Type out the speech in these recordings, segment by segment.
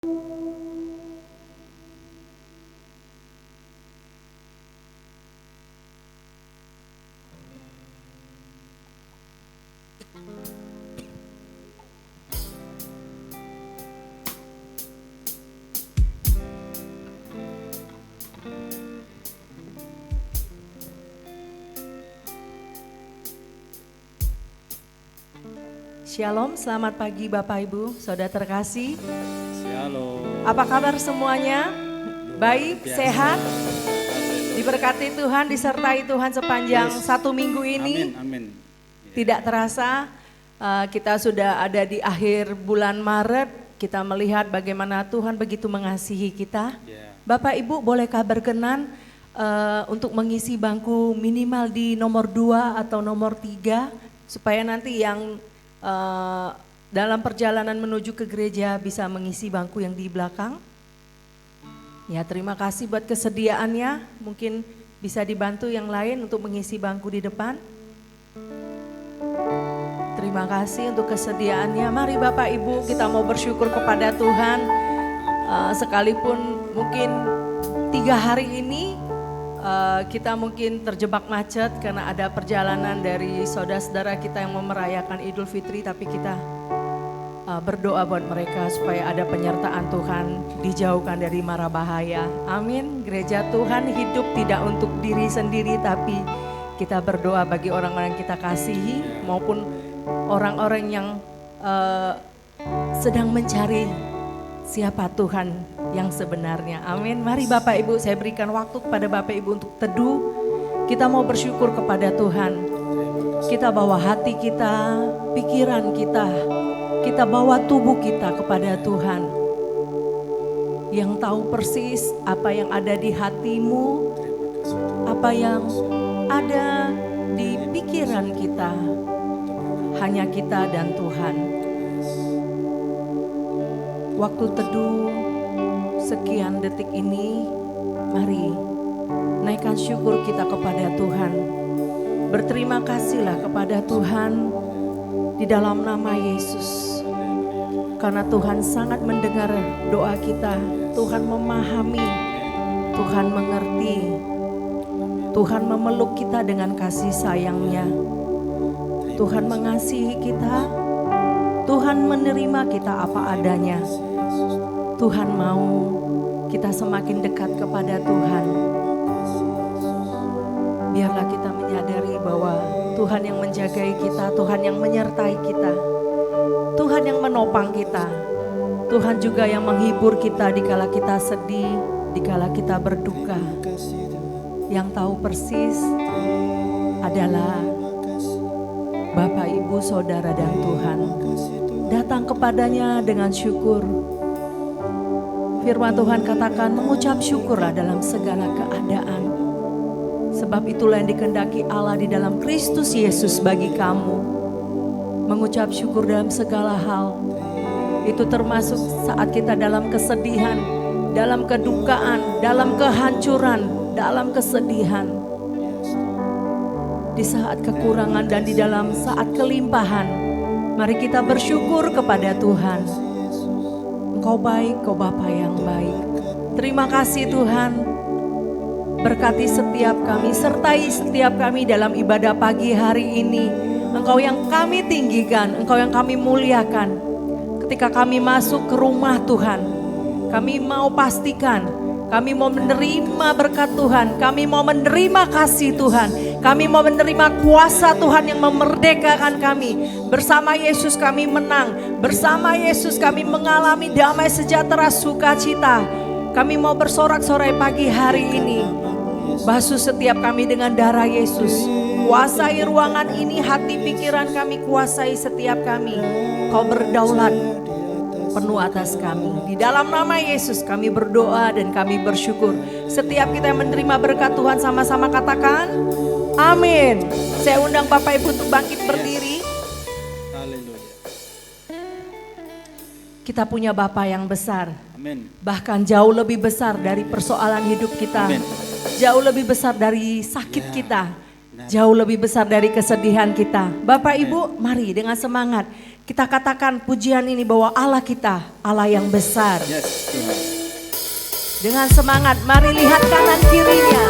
Shalom, selamat pagi Bapak Ibu, Saudara terkasih. Shalom. Apa kabar semuanya? Baik, sehat? Diberkati Tuhan, disertai Tuhan sepanjang satu minggu ini. Amin. Tidak terasa kita sudah ada di akhir bulan Maret. Kita melihat bagaimana Tuhan begitu mengasihi kita. Bapak Ibu bolehkah berkenan untuk mengisi bangku minimal di nomor 2 atau nomor 3 supaya nanti yang dalam perjalanan menuju ke gereja bisa mengisi bangku yang di belakang. Ya, terima kasih buat kesediaannya. Mungkin bisa dibantu yang lain untuk mengisi bangku di depan. Terima kasih untuk kesediaannya. Mari Bapak Ibu, kita mau bersyukur kepada Tuhan. Sekalipun mungkin 3 hari ini kita mungkin terjebak macet karena ada perjalanan dari saudara-saudara kita yang mau merayakan Idul Fitri, tapi kita berdoa buat mereka supaya ada penyertaan Tuhan, dijauhkan dari mara bahaya. Amin. Gereja Tuhan hidup tidak untuk diri sendiri, tapi kita berdoa bagi orang-orang yang kita kasihi maupun orang-orang yang sedang mencari siapa Tuhan yang sebenarnya. Amin. Mari Bapak Ibu, saya berikan waktu kepada Bapak Ibu untuk teduh. Kita mau bersyukur kepada Tuhan. Kita bawa hati kita, pikiran kita bawa tubuh kita kepada Tuhan. Yang tahu persis apa yang ada di hatimu, apa yang ada di pikiran kita. Hanya kita dan Tuhan. Waktu teduh sekian detik ini, mari naikkan syukur kita kepada Tuhan. Berterima kasihlah kepada Tuhan di dalam nama Yesus. Karena Tuhan sangat mendengar doa kita, Tuhan memahami, Tuhan mengerti, Tuhan memeluk kita dengan kasih sayang-Nya. Tuhan mengasihi kita, Tuhan menerima kita apa adanya. Tuhan mau kita semakin dekat kepada Tuhan. Biarlah kita menyadari bahwa Tuhan yang menjagai kita, Tuhan yang menyertai kita, Tuhan yang menopang kita, Tuhan juga yang menghibur kita dikala kita sedih, dikala kita berduka. Yang tahu persis adalah Bapak, Ibu, Saudara dan Tuhan. Datang kepadanya dengan syukur. Firman Tuhan katakan mengucap syukurlah dalam segala keadaan. Sebab itulah yang dikehendaki Allah di dalam Kristus Yesus bagi kamu. Mengucap syukur dalam segala hal. Itu termasuk saat kita dalam kesedihan, dalam kedukaan, dalam kehancuran, dalam kesedihan. Di saat kekurangan dan di dalam saat kelimpahan. Mari kita bersyukur kepada Tuhan. Engkau baik, Engkau Bapa yang baik. Terima kasih Tuhan. Berkati setiap kami, sertai setiap kami dalam ibadah pagi hari ini. Engkau yang kami tinggikan, Engkau yang kami muliakan. Ketika kami masuk ke rumah Tuhan, kami mau pastikan, kami mau menerima berkat Tuhan, kami mau menerima kasih Tuhan, kami mau menerima kuasa Tuhan yang memerdekakan kami. Bersama Yesus kami menang, bersama Yesus kami mengalami damai sejahtera sukacita. Kami mau bersorak-sorai pagi hari ini. Basuh setiap kami dengan darah Yesus. Kuasai ruangan ini, hati pikiran kami, kuasai setiap kami. Kau berdaulat penuh atas kami. Di dalam nama Yesus kami berdoa dan kami bersyukur. Setiap kita yang menerima berkat Tuhan sama-sama katakan amin. Saya undang Bapak Ibu untuk bangkit berdiri. Kita punya Bapa yang besar. Amin. Bahkan jauh lebih besar dari persoalan hidup kita. Amin. Jauh lebih besar dari sakit kita. Jauh lebih besar dari kesedihan kita. Bapak Ibu, mari dengan semangat Kita katakan pujian ini bahwa Allah kita, Allah yang besar. Yes, Tuhan. Dengan semangat, mari lihat kanan kirinya.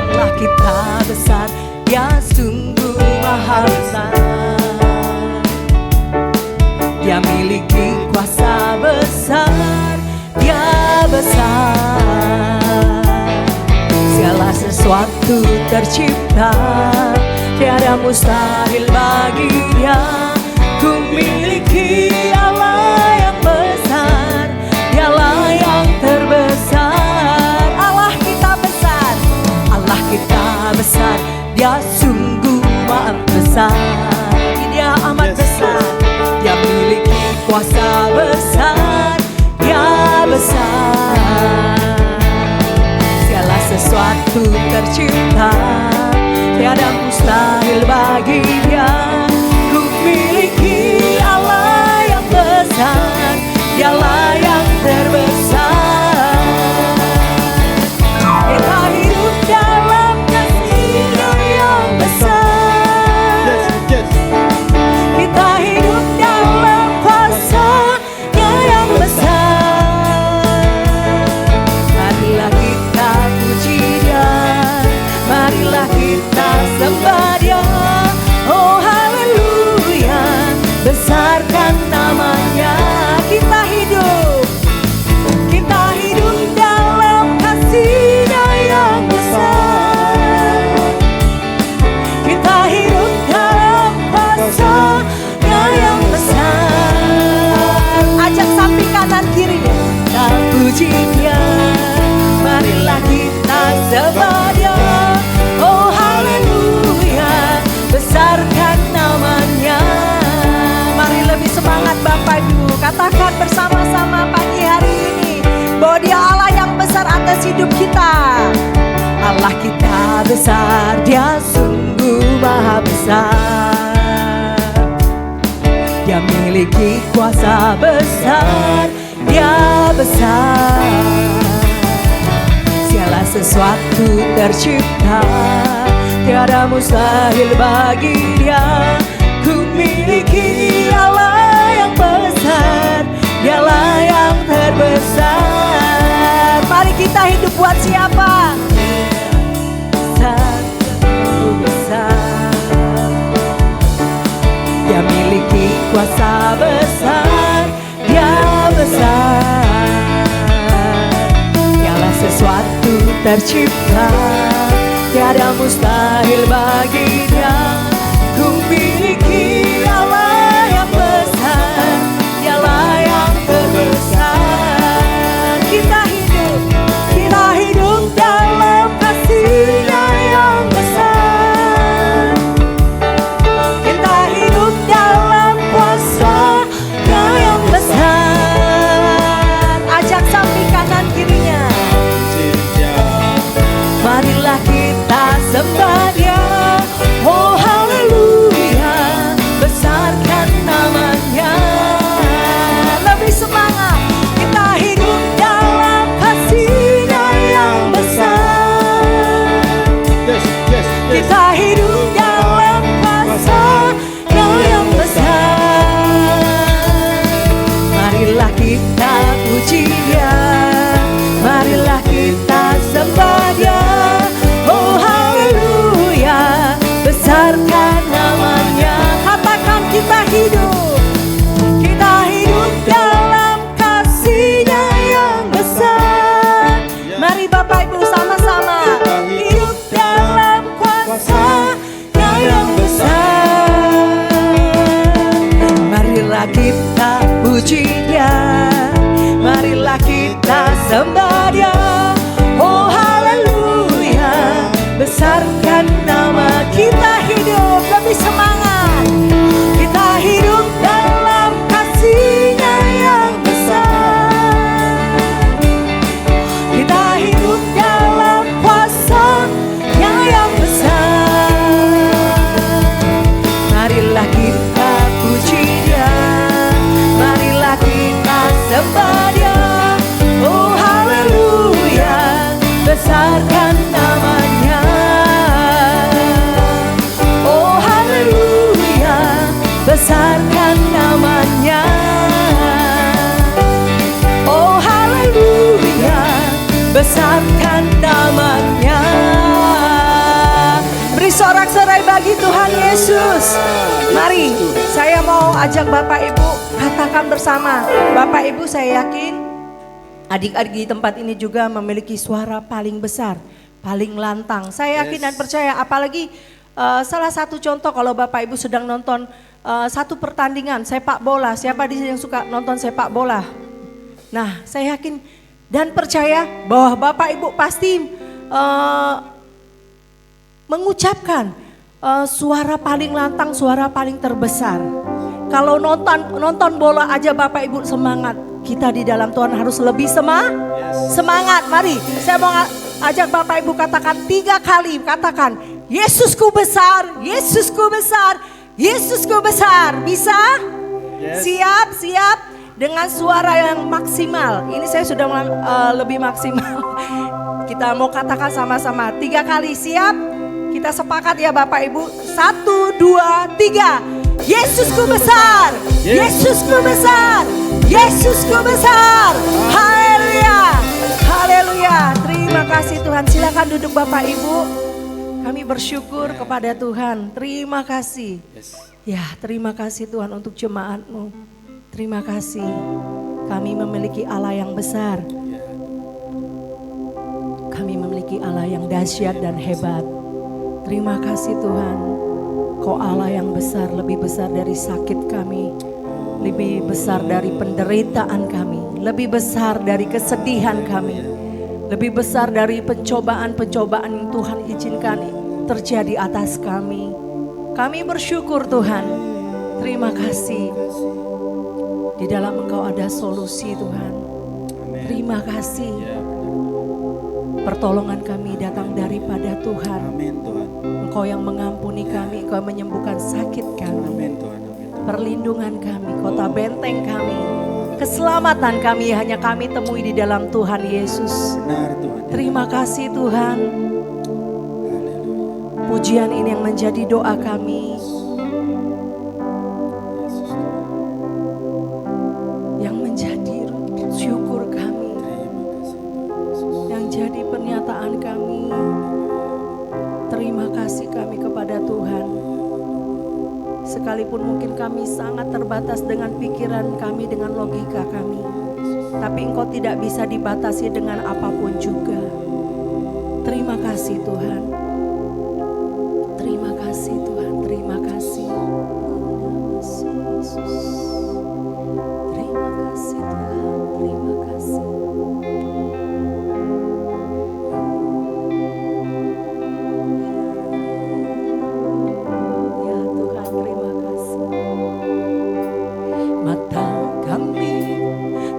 Allah kita besar, Dia sungguh maha besar. Dia miliki kuasa besar, Dia besar. Segala sesuatu tercipta, tiada mustahil bagi Dia. Ku miliki Allah yang besar, Dialah yang terbesar. Allah kita besar, Allah kita besar, Dia sungguh maha besar. Dia amat besar, Dia miliki kuasa besar, Dia besar. Segala sesuatu tercipta, tiada mustahil bagi Dia. Ku miliki Allah yang besar, Dialah yang terbesar. Kita hidup dalam kasih-Nya yang besar. Yes, yes. Kita hidup dalam kuasa-Nya yang besar. Marilah kita puji Dia, marilah kita sembah Dia. Oh haleluya, besarkan namanya. Kita hidup dalam kasih-Nya yang besar. Kita hidup dalam kuasa-Nya yang besar. Ajak samping kanan kirinya, kita puji Dia, marilah kita sembah Dia. Oh haleluya, besarkan namanya. Mari lebih semangat Bapak Ibu, katakan bersama-sama pagi hari ini bahwa Dia Allah yang besar atas hidup kita. Allah kita besar, Dia sungguh maha besar. Dia miliki kuasa besar, Dia besar. Segala sesuatu tercipta, tiada mustahil bagi Dia. Ku miliki Allah yang besar, Dialah yang terbesar. Mari kita hidup buat siapa? Besar, besar. Dia miliki kuasa besar, Dia besar. Dialah sesuatu tercipta, tiada mustahil bagi Dia. Ku miliki Allah yang besar, Dialah yang terbesar. Kita hidup dalam kasih-Nya yang besar. Kita hidup dalam kuasa-Nya yang besar. Ajak samping kanan kirinya, Puji Dia. marilah kita sembah Dia. Oh haleluya, besarkan namanya. Lebih semangat, kita hidup dalam kasih-Nya yang besar. Yes, yes, yes. Kita hidup dalam kuasa-Nya yang besar. Marilah kita puji Dia, marilah kita sembah Dia. Oh haleluya, besarkan namanya. Katakan kita hidup dalam kasih-Nya yang besar. Mari Bapak Ibu sama-sama hidup dalam kuasa-Nya yang besar. Marilah kita puji Dia, marilah kita sembah Dia. Oh haleluya, besarkan nama. Kita hidup lebih semangat. Kita hidup dalam kasih-Nya yang besar. Kita hidup dalam kuasa-Nya yang besar. Marilah kita puji Dia, marilah memuliakan namanya. Beri sorak-sorai bagi Tuhan Yesus. Mari saya mau ajak Bapak Ibu katakan bersama. Bapak Ibu, saya yakin adik-adik di tempat ini juga memiliki suara paling besar, paling lantang. Saya yakin dan percaya, apalagi salah satu contoh kalau Bapak Ibu sedang nonton satu pertandingan sepak bola. Siapa di sini yang suka nonton sepak bola? Nah, saya yakin dan percaya bahwa Bapak Ibu pasti mengucapkan suara paling lantang, suara paling terbesar. Kalau nonton bola aja Bapak Ibu semangat, kita di dalam Tuhan harus lebih semangat. Mari, saya mau ajak Bapak Ibu katakan 3 kali, katakan Yesusku besar, Yesusku besar, Yesusku besar. Bisa? Yes. Siap dengan suara yang maksimal. Ini saya sudah lebih maksimal. Kita mau katakan sama-sama 3 kali, siap? Kita sepakat ya Bapak Ibu. 1, 2, 3. Yesusku besar, Yesusku besar, Yesusku besar. Haleluya, haleluya. Terima kasih Tuhan. Silakan duduk Bapak Ibu. Kami bersyukur kepada Tuhan. Terima kasih. Ya, terima kasih Tuhan untuk jemaat-Mu. Terima kasih. Kami memiliki Allah yang besar. Kami memiliki Allah yang dahsyat dan hebat. Terima kasih Tuhan. Kau Allah yang besar, lebih besar dari sakit kami, lebih besar dari penderitaan kami, lebih besar dari kesedihan kami, lebih besar dari pencobaan-pencobaan yang Tuhan izinkan terjadi atas kami. Kami bersyukur Tuhan. Terima kasih. Di dalam Engkau ada solusi Tuhan. Terima kasih. Pertolongan kami datang daripada Tuhan. Engkau yang mengampuni kami, Engkau yang menyembuhkan sakit kami. Perlindungan kami, kota benteng kami, keselamatan kami hanya kami temui di dalam Tuhan Yesus. Terima kasih Tuhan. Pujian ini yang menjadi doa kami, yang menjadi syukur kami, yang jadi pernyataan kami. Terima kasih kami kepada Tuhan. Sekalipun mungkin kami sangat terbatas dengan pikiran kami, dengan logika kami, tapi Engkau tidak bisa dibatasi dengan apapun juga. Terima kasih Tuhan. Terima kasih Tuhan. Terima kasih. Terima kasih Tuhan. Terima kasih.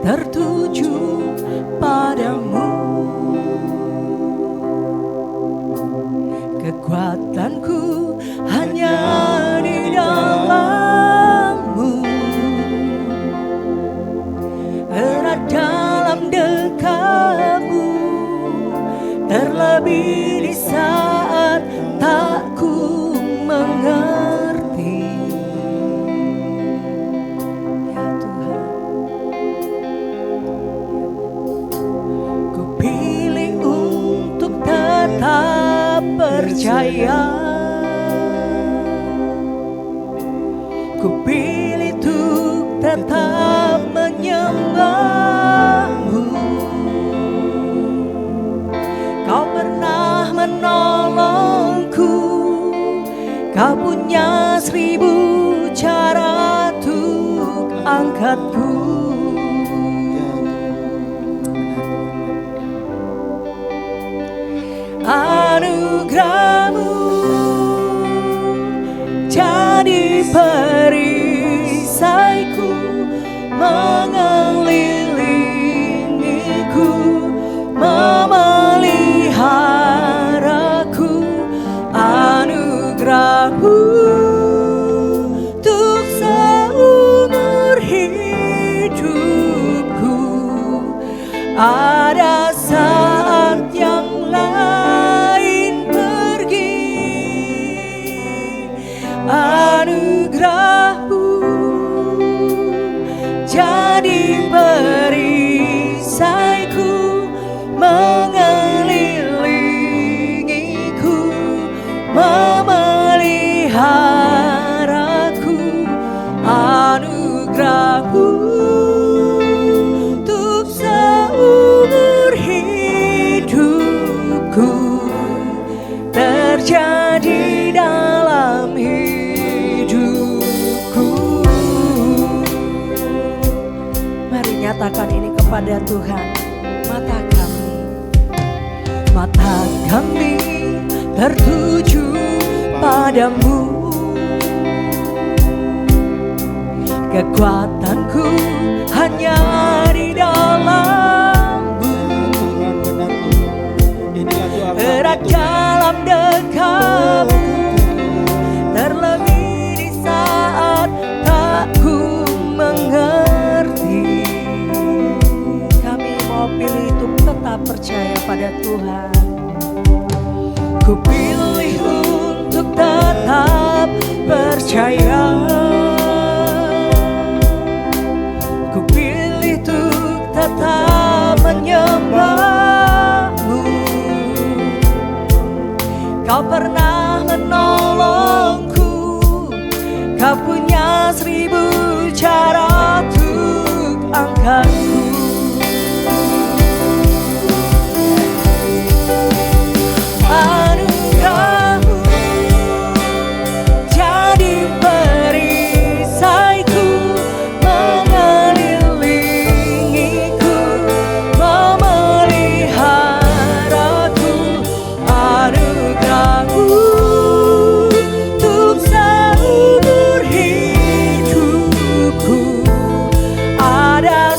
Tertuju padamu, kekuatanku hanya di dalam-Mu, erat dalam dekat-Mu, terlebih di saat tak ku mengerti. Percaya, ku pilih untuk tetap menyembah-Mu. Kau pernah menolongku, Kau punya 1000 cara untuk angkatku. Anugerah-Mu jadi perisaiku, mengelilingiku, memeliharaku. Anugerah-Mu untuk seumur hidupku. Ada saat yang lain pergi, anugerah kepada Tuhan. Mata kami tertuju padamu. Kekuatanku hanya di dalam-Mu. Erat dalam dekam-Mu, terlebih di saat tak ku mengerti. Kami mau pilih untuk tetap percaya pada Tuhan. Ku pilih untuk tetap percaya. Ku pilih untuk tetap menyembah-Mu. Kau pernah menolongku, Kau punya 1000 cara untuk angkatku. Anugerah-Mu jadi perisaiku, mengelilingiku, memeliharaku. Anugerah-Mu untuk seumur hidupku. Ada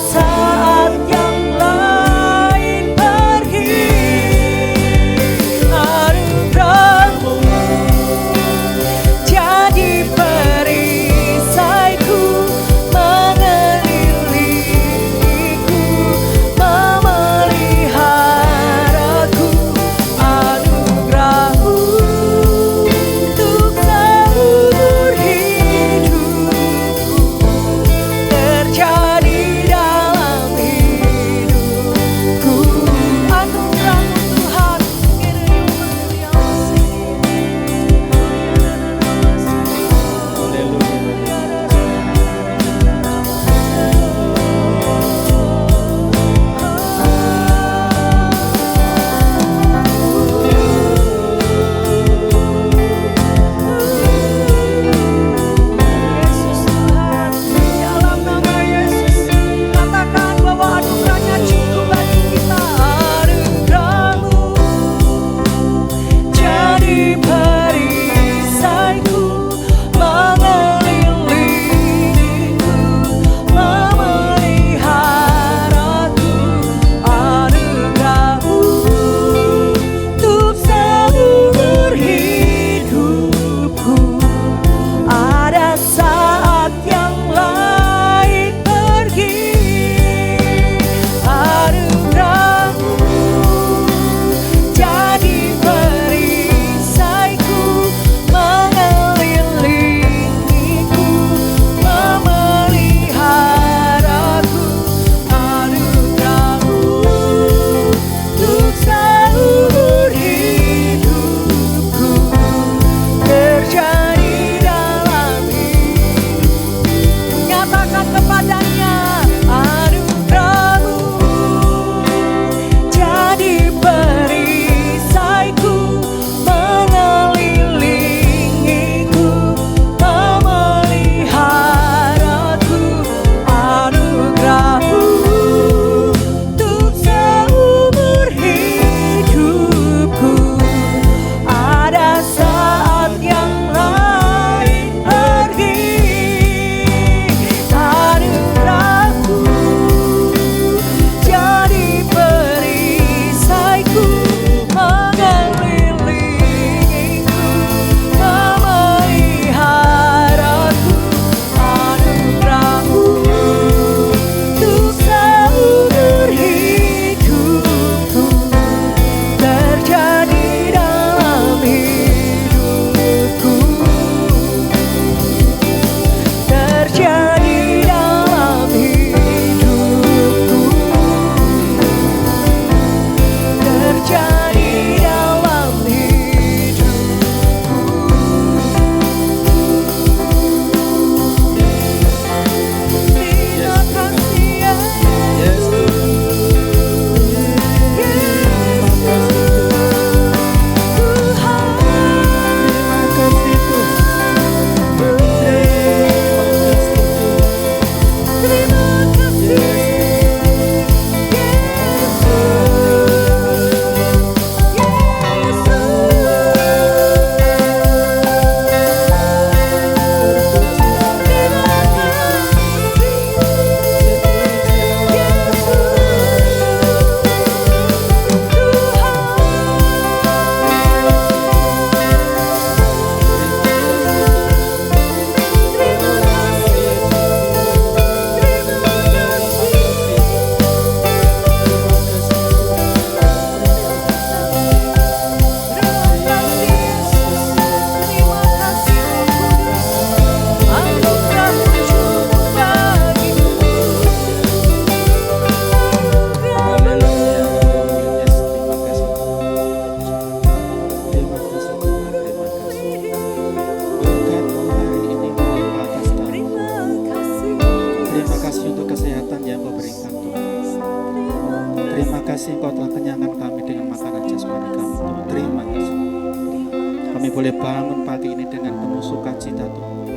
Kami boleh bangun pagi ini dengan penuh sukacita Tuhan.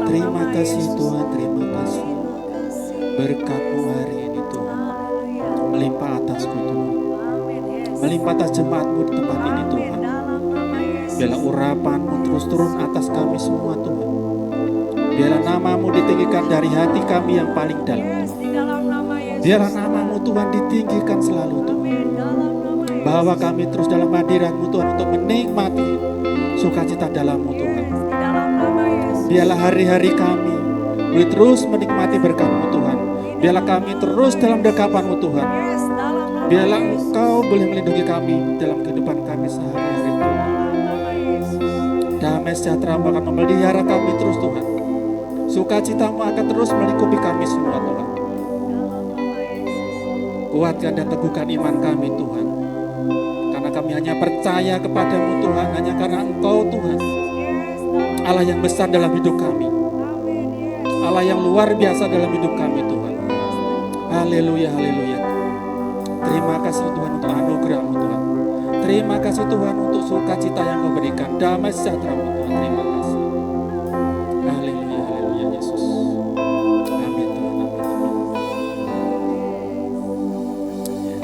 Terima kasih Tuhan, terima kasih. Berkat-Mu hari ini Tuhan melimpah atasku Tuhan, melimpah atas jemaat-Mu di tempat ini Tuhan. Biarlah urapan-Mu terus turun atas kami semua Tuhan. Biarlah nama-Mu ditinggikan dari hati kami yang paling dalam. Biarlah nama-Mu Tuhan ditinggikan selalu Tuhan. Bawa kami terus dalam hadirat-Mu Tuhan untuk menikmati sukacita dalam-Mu Tuhan. Biarlah hari-hari kami boleh terus menikmati berkat-Mu Tuhan. Biarlah kami terus dalam dekapan-Mu Tuhan. Biarlah Engkau boleh melindungi kami dalam kehidupan kami sehari-hari Tuhan. Damai sejahtera-Mu akan memelihara kami terus Tuhan. Sukacita-Mu akan terus melingkupi kami semua Tuhan. Kuatkan dan teguhkan iman kami Tuhan. Karena kami hanya percaya kepada-Mu Tuhan, hanya karena Engkau Tuhan Allah yang besar dalam hidup kami, Allah yang luar biasa dalam hidup kami Tuhan. Haleluya, haleluya. Terima kasih Tuhan untuk anugerah-Mu Tuhan. Terima kasih Tuhan untuk sukacita yang Kau berikan, damai sejahtera-Mu Tuhan. Terima kasih. Haleluya, haleluya Yesus. Amin Tuhan, amin, amin. Yes.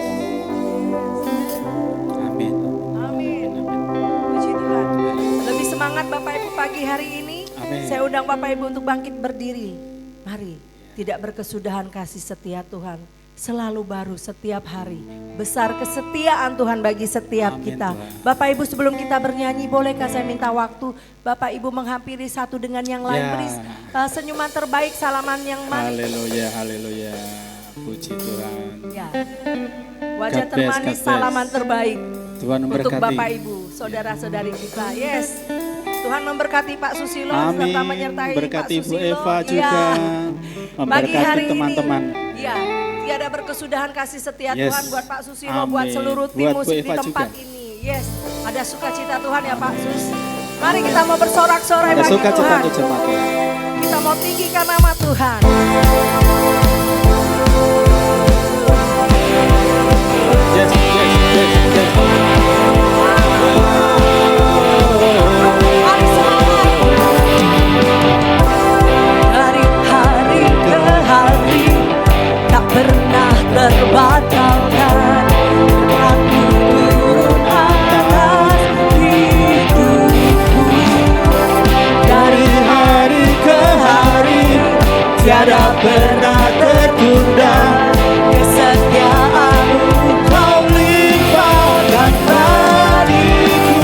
Amin, Amin. Puji Tuhan. Lebih semangat Bapak Ibu pagi hari ini. Amin. Saya undang Bapak Ibu untuk bangkit berdiri. Mari, tidak berkesudahan kasih setia Tuhan. Selalu baru setiap hari. Besar kesetiaan Tuhan bagi setiap Amin, kita. Tuhan. Bapak Ibu sebelum kita bernyanyi, bolehkah saya minta waktu Bapak Ibu menghampiri satu dengan yang lain. Ya. Beri senyuman terbaik, salaman yang manis. Haleluya, haleluya. Puji Tuhan. Ya. Wajah God bless, termanis, God bless. salaman terbaik. Tuhan Untuk memberkati. Bapak Ibu, saudara-saudari kita. Yes. Tuhan memberkati Pak Susilo serta Amin. menyertai Berkati Pak Bu Susilo. Eva juga. Ya. Pagi Memberkati hari teman-teman. ini, ya, tiada berkesudahan kasih setia Yes. Tuhan buat Pak Susilo, buat Amin. seluruh tim Buat Bu musik di Eva tempat juga. ini. Yes, ada sukacita Tuhan ya Pak Sus. Mari kita mau bersorak-sorai Ada bagi sukacita Tuhan. untuk jemaat Tuhan. Kita mau tinggikan nama Tuhan. Yes, yes, yes, yes. Mari semangat. Dari hari ke hari tak pernah terbatalkan. Aku turun atas hidupku. Dari hari ke hari tiada pernah tertunda. Kesetiaan-Mu Kau limpahkan bagiku.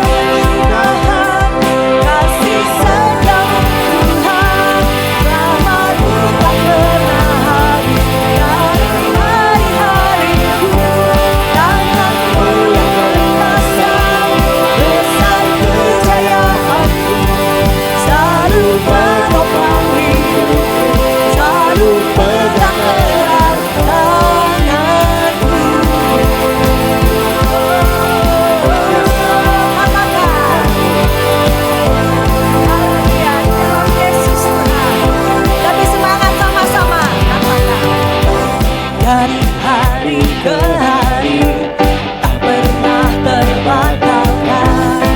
Kesudahan kasih sayang Tuhan, rahmat-Mu tak pernah habis dari hari-hariku. Tangan-Mu yang perkasa, besar kejayaan-Mu, selalu menopang hidupku, selalu pegang erat tangan-Mu. Katakan, haleluya, di dalam Yesus Tuhan. Lebih semangat sama-sama, katakan. Dari hari ke hari tak pernah terbatalkan.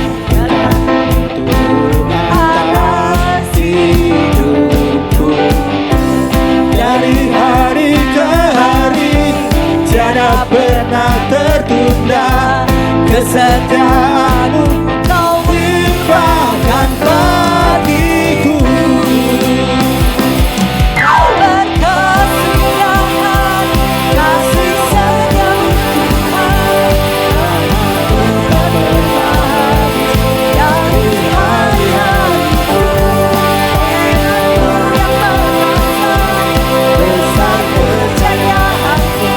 Turun Atas hidupku. Dari hari ke hari tiada pernah tertunda. Kesetiaan-Mu Kau limpahkan bagiku. Kau berkesudahan kasih sayang Tuhan, tak pernah habis dari hari-hariku. Tangan-Mu yang menopang, besar kejayaan-Mu,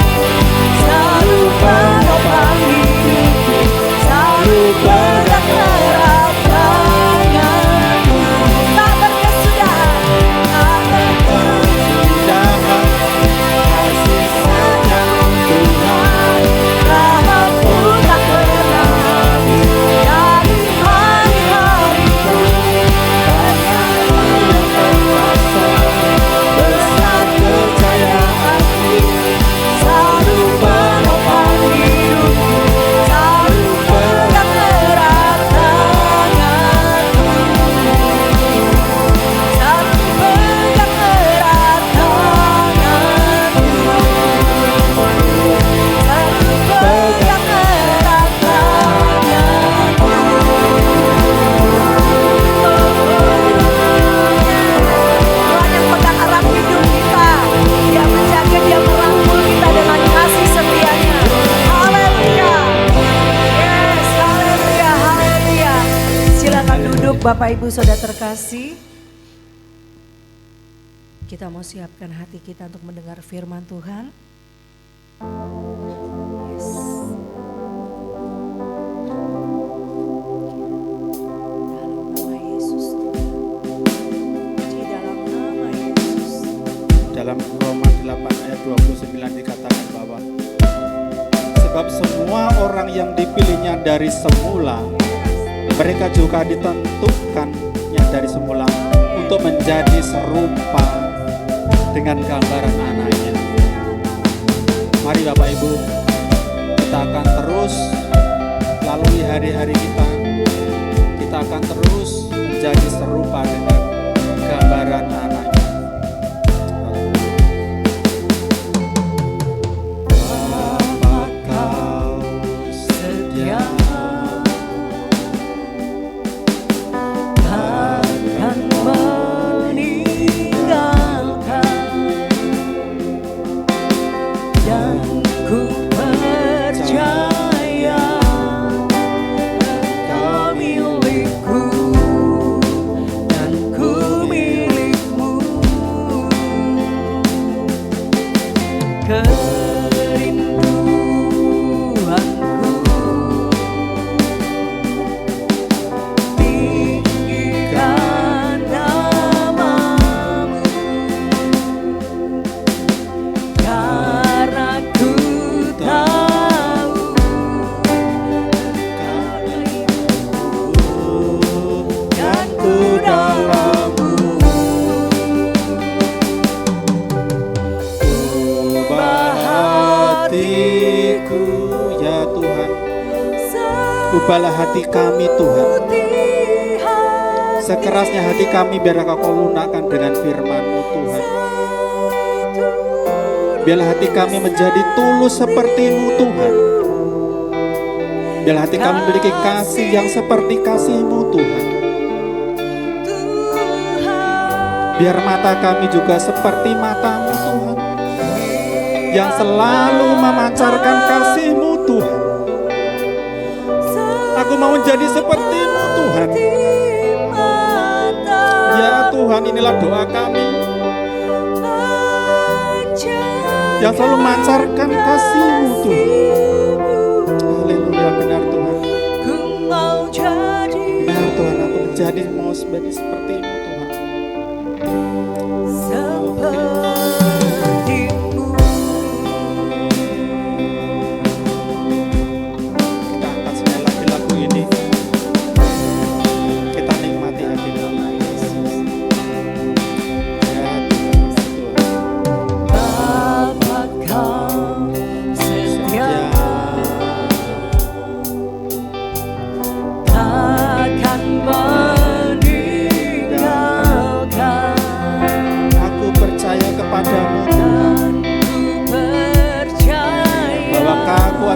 selalu menopang hidupku, selalu Bapak Ibu Saudara terkasih, kita mau siapkan hati kita untuk mendengar firman Tuhan. Yes. Dalam nama Yesus Tuhan. Di dalam nama Yesus. Dalam Roma 8 ayat 29 dikatakan bahwa sebab semua orang yang dipilihnya dari semula, mereka juga ditentukannya dari semula untuk menjadi serupa dengan gambaran anaknya. Mari Bapak Ibu, kita akan terus lalui hari-hari kita. Kita akan terus menjadi serupa dengan gambaran anaknya. Ubahlah hati kami Tuhan. Sekerasnya hati kami biar Kau lunakkan dengan firman-Mu Tuhan. Biarlah hati kami menjadi tulus seperti-Mu Tuhan. Biarlah hati kami memiliki kasih yang seperti kasih-Mu Tuhan. Biar mata kami juga seperti mata-Mu Tuhan, yang selalu memancarkan kasih-Mu Tuhan. Aku mau menjadi seperti-Mu Tuhan. Ya Tuhan, inilah doa kami, yang selalu memancarkan kasih-Mu Tuhan. Haleluya, benar Tuhan. Benar Tuhan, aku menjadi mau seperti-Mu Tuhan.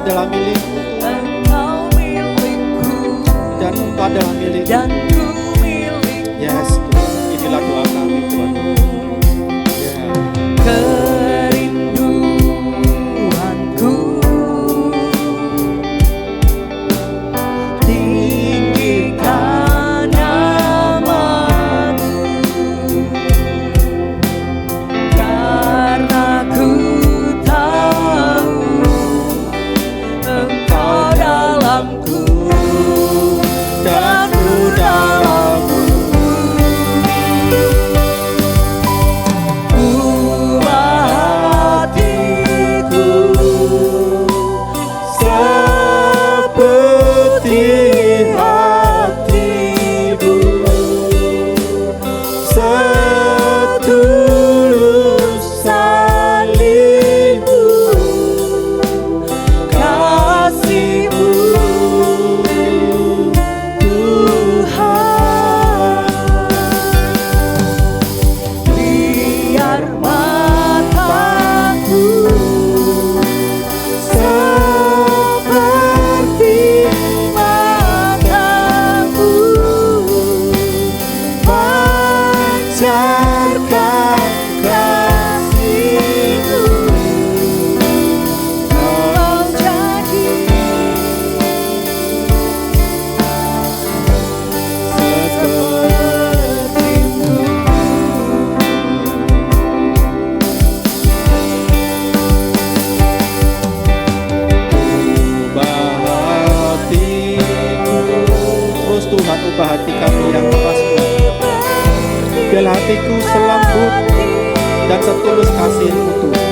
Adalah milikmu Tuhan, dan Engkau adalah milikku. Yes Tuhan, inilah doa kami Tuhan. Kerinduanku tinggikan nama-Mu, karena ku dan ku dalam-Mu. segala hatiku selembut dan setulus kasih-Mu Tuhan.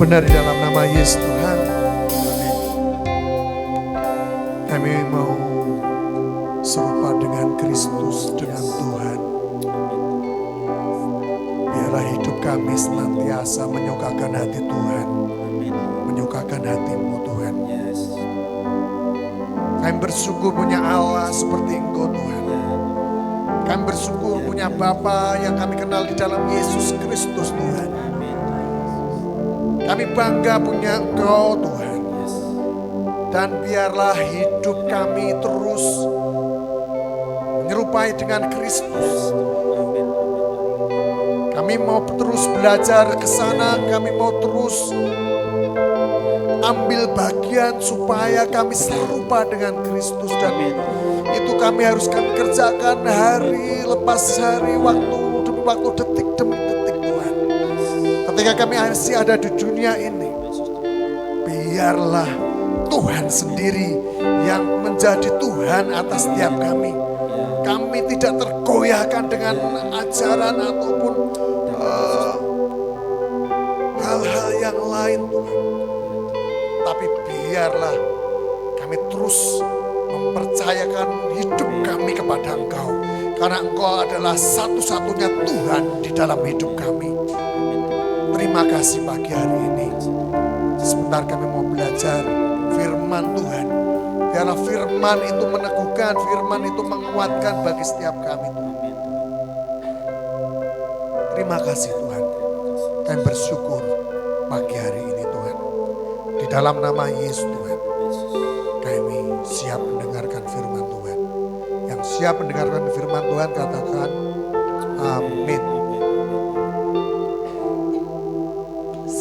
Benar di dalam nama Yesus Tuhan, kami mau serupa dengan Kristus, dengan Tuhan. Biarlah hidup kami senantiasa menyukakan hati Tuhan, menyukakan hati-Mu Tuhan. Kami bersyukur punya Allah seperti Engkau Tuhan. Kami bersyukur punya Bapa yang kami kenal di dalam Yesus Kristus Tuhan. Kami bangga punya Engkau Tuhan. Dan biarlah hidup kami terus menyerupai dengan Kristus. Kami mau terus belajar ke sana, kami mau terus ambil bagian supaya kami serupa dengan Kristus. Dan itu kami harus kami kerjakan hari lepas hari, waktu demi waktu, detik demi detik Tuhan. Ketika kami masih ada di dunia ini, biarlah Tuhan sendiri yang menjadi Tuhan atas setiap kami. Kami tidak tergoyahkan dengan ajaran ataupun hal-hal yang lain Tuhan. Tapi biarlah kami terus mempercayakan hidup kami kepada Engkau. Karena Engkau adalah satu-satunya Tuhan di dalam hidup kami. Terima kasih pagi hari ini. Sebentar kami mau belajar firman Tuhan. Biarlah firman itu meneguhkan, firman itu menguatkan bagi setiap kami Tuhan. Terima kasih Tuhan. Kami bersyukur pagi hari ini Tuhan. Di dalam nama Yesus Tuhan, kami siap mendengarkan firman Tuhan. Yang siap mendengarkan firman Tuhan katakan amin.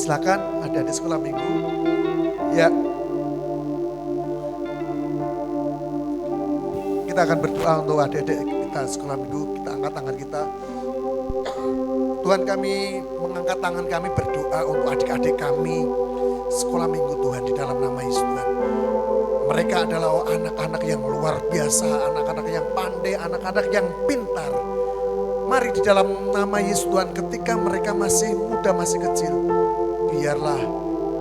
Silakan, ada di sekolah minggu. Ya. Kita akan berdoa untuk adik-adik kita sekolah minggu. Kita angkat tangan kita. Tuhan, kami mengangkat tangan kami berdoa untuk adik-adik kami sekolah minggu Tuhan, di dalam nama Yesus Tuhan. Mereka adalah anak-anak yang luar biasa, anak-anak yang pandai, anak-anak yang pintar. Mari di dalam nama Yesus Tuhan, ketika mereka masih muda, masih kecil, biarlah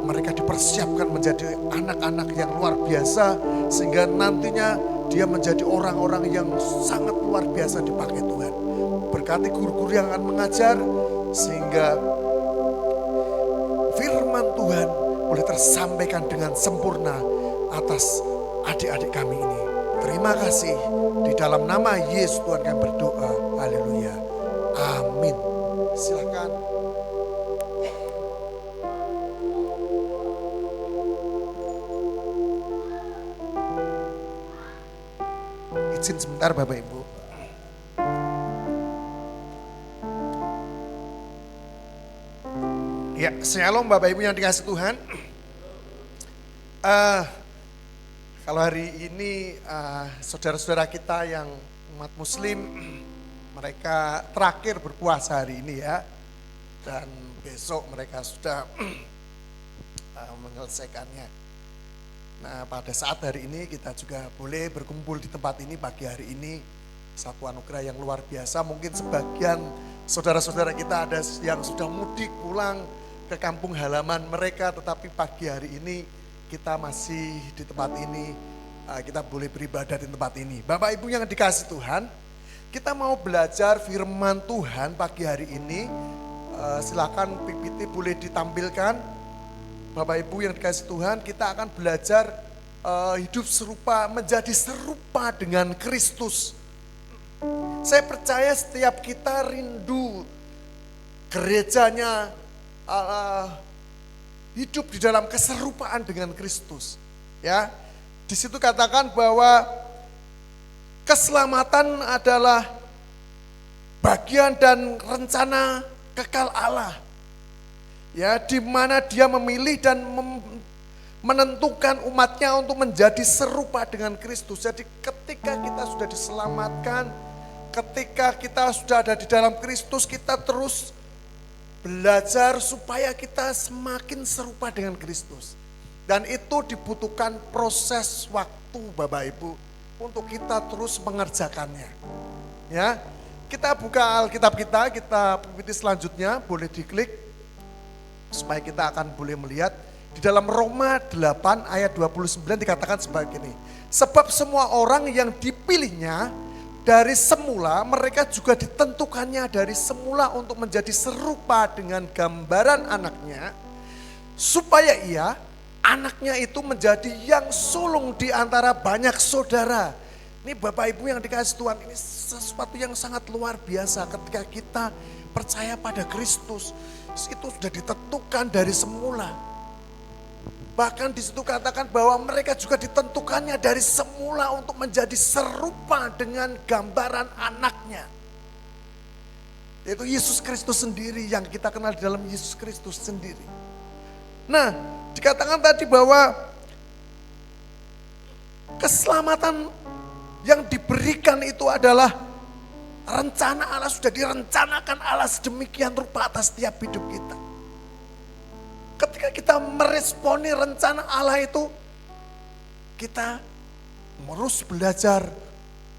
mereka dipersiapkan menjadi anak-anak yang luar biasa, sehingga nantinya dia menjadi orang-orang yang sangat luar biasa dipakai Tuhan. Berkati guru-guru yang akan mengajar, sehingga firman Tuhan boleh tersampaikan dengan sempurna atas adik-adik kami ini. Terima kasih, di dalam nama Yesus Tuhan kami berdoa. Haleluya. Amin. Silakan. sebentar Bapak Ibu. Ya, shalom Bapak Ibu yang dikasih Tuhan. Kalau hari ini saudara-saudara kita yang umat muslim, mereka terakhir berpuasa hari ini ya. Dan besok mereka sudah menyelesaikannya. Nah, pada saat hari ini kita juga boleh berkumpul di tempat ini pagi hari ini. Satu anugerah yang luar biasa. Mungkin sebagian saudara-saudara kita ada yang sudah mudik pulang ke kampung halaman mereka, tetapi pagi hari ini kita masih di tempat ini, kita boleh beribadah di tempat ini. Bapak Ibu yang dikasih Tuhan, kita mau belajar firman Tuhan pagi hari ini. Silakan PPT boleh ditampilkan. Bapak Ibu yang dikasih Tuhan, kita akan belajar hidup serupa, menjadi serupa dengan Kristus. Saya percaya setiap kita rindu gerejanya hidup di dalam keserupaan dengan Kristus. Ya, di situ katakan bahwa keselamatan adalah bagian dan rencana kekal Allah. Ya, di mana Dia memilih dan menentukan umatnya untuk menjadi serupa dengan Kristus. Jadi ketika kita sudah diselamatkan, ketika kita sudah ada di dalam Kristus, kita terus belajar supaya kita semakin serupa dengan Kristus. Dan itu dibutuhkan proses waktu Bapak Ibu untuk kita terus mengerjakannya. Ya, kita buka Alkitab kita PPT selanjutnya boleh diklik supaya kita akan boleh melihat di dalam Roma 8 ayat 29 dikatakan sebagai ini. Sebab semua orang yang dipilihnya dari semula, mereka juga ditentukannya dari semula untuk menjadi serupa dengan gambaran anaknya, supaya ia, anaknya itu menjadi yang sulung di antara banyak saudara. Ini Bapak Ibu yang dikasih Tuhan, ini sesuatu yang sangat luar biasa ketika kita percaya pada Kristus. Itu sudah ditentukan dari semula. Bahkan di situ katakan bahwa mereka juga ditentukannya dari semula untuk menjadi serupa dengan gambaran anaknya. Yaitu Yesus Kristus sendiri, yang kita kenal di dalam Yesus Kristus sendiri. Nah, dikatakan tadi bahwa keselamatan yang diberikan itu adalah rencana Allah, sudah direncanakan Allah sedemikian rupa atas setiap hidup kita. Ketika kita meresponi rencana Allah itu, kita terus belajar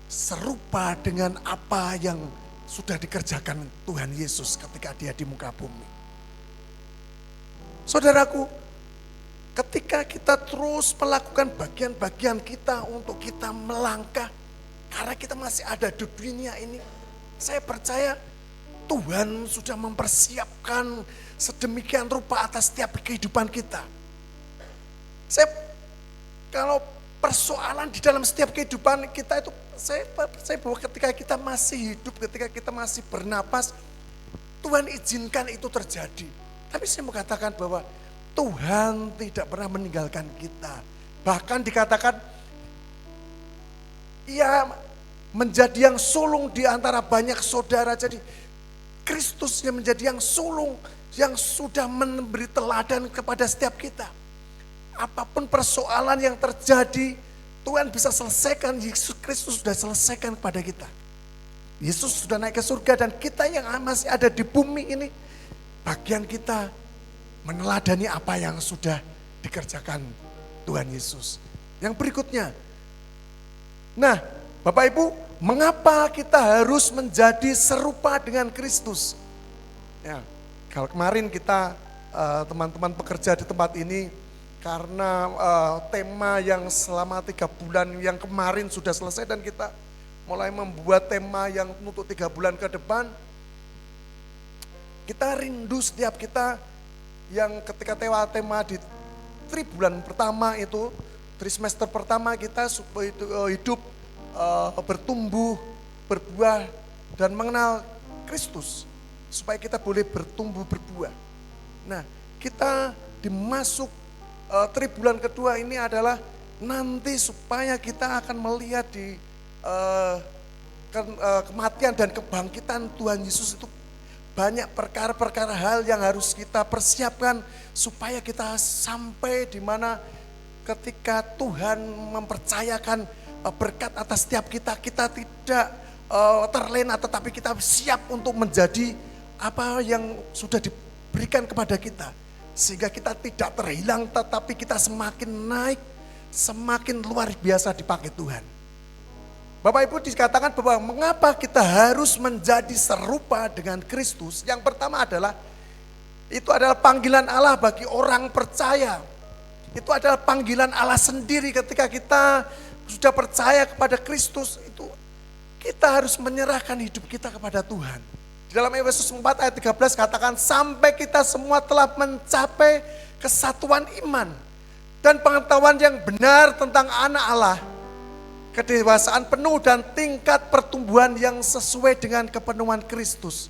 serupa dengan apa yang sudah dikerjakan Tuhan Yesus ketika Dia di muka bumi. Saudaraku, ketika kita terus melakukan bagian-bagian kita untuk kita melangkah, karena kita masih ada di dunia ini, saya percaya Tuhan sudah mempersiapkan sedemikian rupa atas setiap kehidupan kita. Kalau persoalan di dalam setiap kehidupan kita itu, saya percaya bahwa ketika kita masih hidup, ketika kita masih bernapas, Tuhan izinkan itu terjadi. Tapi saya mau katakan bahwa Tuhan tidak pernah meninggalkan kita. Bahkan dikatakan, Ia menjadi yang sulung di antara banyak saudara. Jadi Kristus yang menjadi yang sulung, yang sudah memberi teladan kepada setiap kita. Apapun persoalan yang terjadi, Tuhan bisa selesaikan. Yesus Kristus sudah selesaikan kepada kita. Yesus sudah naik ke surga, dan kita yang masih ada di bumi ini, bagian kita meneladani apa yang sudah dikerjakan Tuhan Yesus. Yang berikutnya, nah Bapak Ibu, mengapa kita harus menjadi serupa dengan Kristus? Ya, kalau kemarin kita teman-teman pekerja di tempat ini, karena tema yang selama 3 bulan yang kemarin sudah selesai, dan kita mulai membuat tema yang untuk 3 bulan ke depan. Kita rindu setiap kita yang ketika tema di tribulan pertama itu, trimester pertama kita supaya hidup bertumbuh, berbuah, dan mengenal Kristus, supaya kita boleh bertumbuh berbuah. Nah, kita dimasuk tribulan kedua ini adalah nanti supaya kita akan melihat di kematian dan kebangkitan Tuhan Yesus itu banyak perkara-perkara hal yang harus kita persiapkan supaya kita sampai di mana ketika Tuhan mempercayakan berkat atas setiap kita, kita tidak terlena tetapi kita siap untuk menjadi apa yang sudah diberikan kepada kita. Sehingga kita tidak terhilang tetapi kita semakin naik, semakin luar biasa dipakai Tuhan. Bapak Ibu dikatakan bahwa mengapa kita harus menjadi serupa dengan Kristus. Yang pertama adalah itu adalah panggilan Allah bagi orang percaya. Itu adalah panggilan Allah sendiri ketika kita sudah percaya kepada Kristus. Itu kita harus menyerahkan hidup kita kepada Tuhan. Di dalam Efesus 4 ayat 13 katakan sampai kita semua telah mencapai kesatuan iman dan pengetahuan yang benar tentang anak Allah, kedewasaan penuh dan tingkat pertumbuhan yang sesuai dengan kepenuhan Kristus.